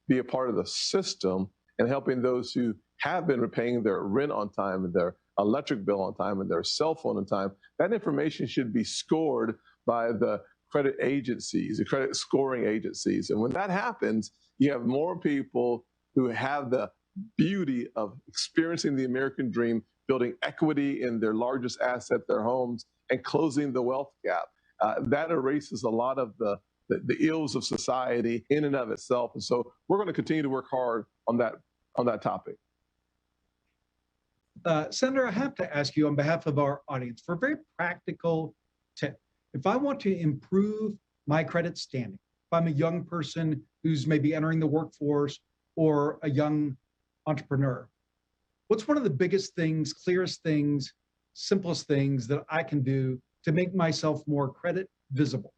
V: be a part of the system and helping those who have been repaying their rent on time and their electric bill on time and their cell phone on time. That information should be scored by the credit agencies, the credit scoring agencies. And when that happens, you have more people who have the beauty of experiencing the American dream, building equity in their largest asset, their homes, and closing the wealth gap. That erases a lot of the ills of society in and of itself. And so we're going to continue to work hard on that topic.
U: Senator, I have to ask you on behalf of our audience for a very practical tip. If I want to improve my credit standing, if I'm a young person who's maybe entering the workforce or a young entrepreneur, what's one of the biggest things, clearest things, simplest things that I can do to make myself more credit visible?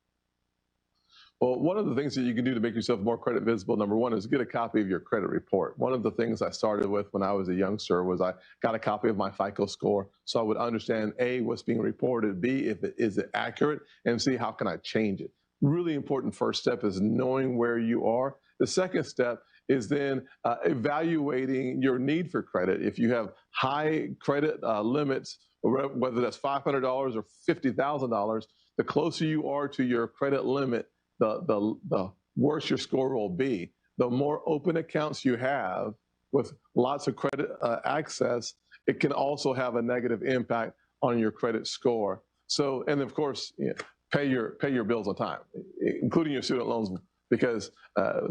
V: Well, one of the things that you can do to make yourself more credit visible, number one, is get a copy of your credit report. One of the things I started with when I was a youngster was I got a copy of my FICO score so I would understand, A, what's being reported, B, if it is it accurate, and C, how can I change it? Really important first step is knowing where you are. The second step is then evaluating your need for credit. If you have high credit limits, whether that's $500 or $50,000, the closer you are to your credit limit, the worse your score will be. The more open accounts you have with lots of credit access, it can also have a negative impact on your credit score. So, and of course, pay your bills on time, including your student loans, because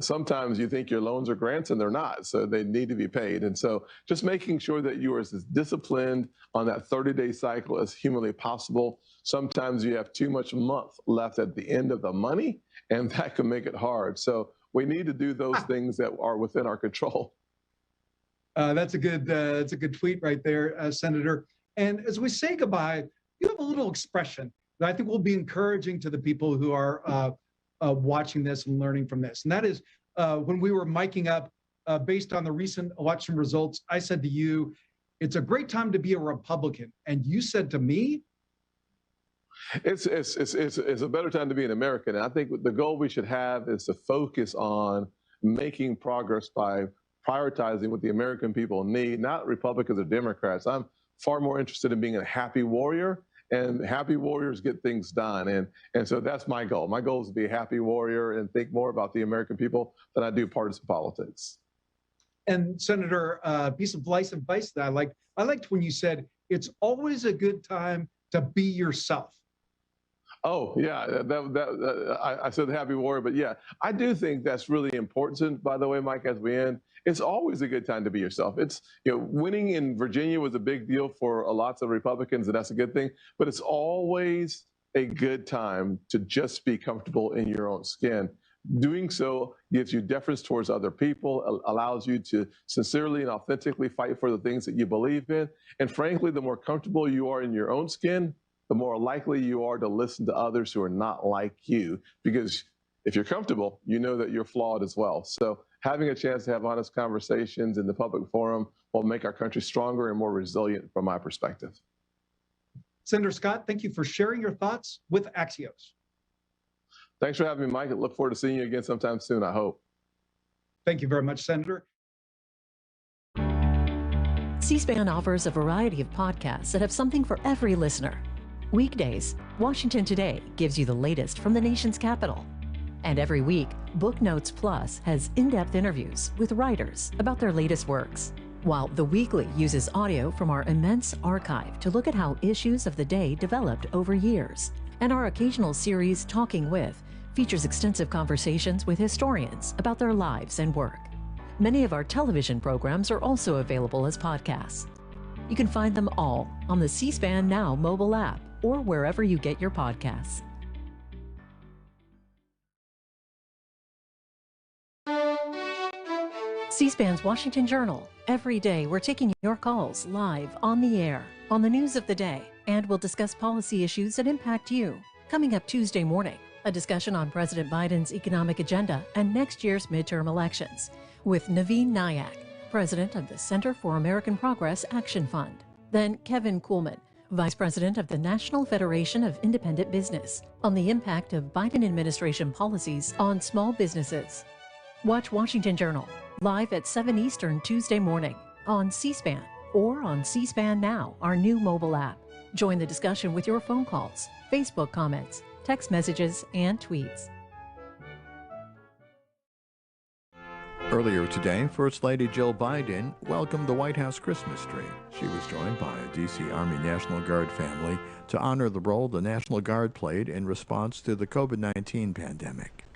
V: sometimes you think your loans are grants and they're not, so they need to be paid. And so just making sure that you are as disciplined on that 30-day cycle as humanly possible. Sometimes you have too much month left at the end of the money, and that can make it hard. So we need to do those things that are within our control.
U: That's a good tweet right there, Senator. And as we say goodbye, you have a little expression that I think will be encouraging to the people who are watching this and learning from this. And that is when we were miking up based on the recent election results, I said to you, it's a great time to be a Republican. And you said to me,
V: it's a better time to be an American. And I think the goal we should have is to focus on making progress by prioritizing what the American people need, not Republicans or Democrats. I'm far more interested in being a happy warrior, and happy warriors get things done. And so that's my goal. My goal is to be a happy warrior and think more about the American people than I do partisan politics.
U: And Senator, piece of life advice that I liked when you said, it's always a good time to be yourself.
V: Oh, yeah, I said happy warrior, but yeah, I do think that's really important. By the way, Mike, as we end, it's always a good time to be yourself. It's, winning in Virginia was a big deal for lots of Republicans, and that's a good thing, but it's always a good time to just be comfortable in your own skin. Doing so gives you deference towards other people, allows you to sincerely and authentically fight for the things that you believe in. And frankly, the more comfortable you are in your own skin, the more likely you are to listen to others who are not like you. Because if you're comfortable, you know that you're flawed as well. So having a chance to have honest conversations in the public forum will make our country stronger and more resilient from my perspective.
U: Senator Scott, thank you for sharing your thoughts with Axios.
V: Thanks for having me, Mike. I look forward to seeing you again sometime soon, I hope.
U: Thank you very much, Senator.
N: C-SPAN offers a variety of podcasts that have something for every listener. Weekdays, Washington Today gives you the latest from the nation's capital. And every week, Book Notes Plus has in-depth interviews with writers about their latest works. While The Weekly uses audio from our immense archive to look at how issues of the day developed over years. And our occasional series, Talking With, features extensive conversations with historians about their lives and work. Many of our television programs are also available as podcasts. You can find them all on the C-SPAN Now mobile app or wherever you get your podcasts. C-SPAN's Washington Journal. Every day, we're taking your calls live on the air on the news of the day, and we'll discuss policy issues that impact you. Coming up Tuesday morning, a discussion on President Biden's economic agenda and next year's midterm elections with Naveen Nayak, president of the Center for American Progress Action Fund. Then Kevin Kuhlman, vice president of the National Federation of Independent Business, on the impact of Biden administration policies on small businesses. Watch Washington Journal live at 7 Eastern Tuesday morning on C-SPAN or on C-SPAN Now, our new mobile app. Join the discussion with your phone calls, Facebook comments, text messages, and tweets.
T: Earlier today, First Lady Jill Biden welcomed the White House Christmas tree. She was joined by a D.C. Army National Guard family to honor the role the National Guard played in response to the COVID-19 pandemic.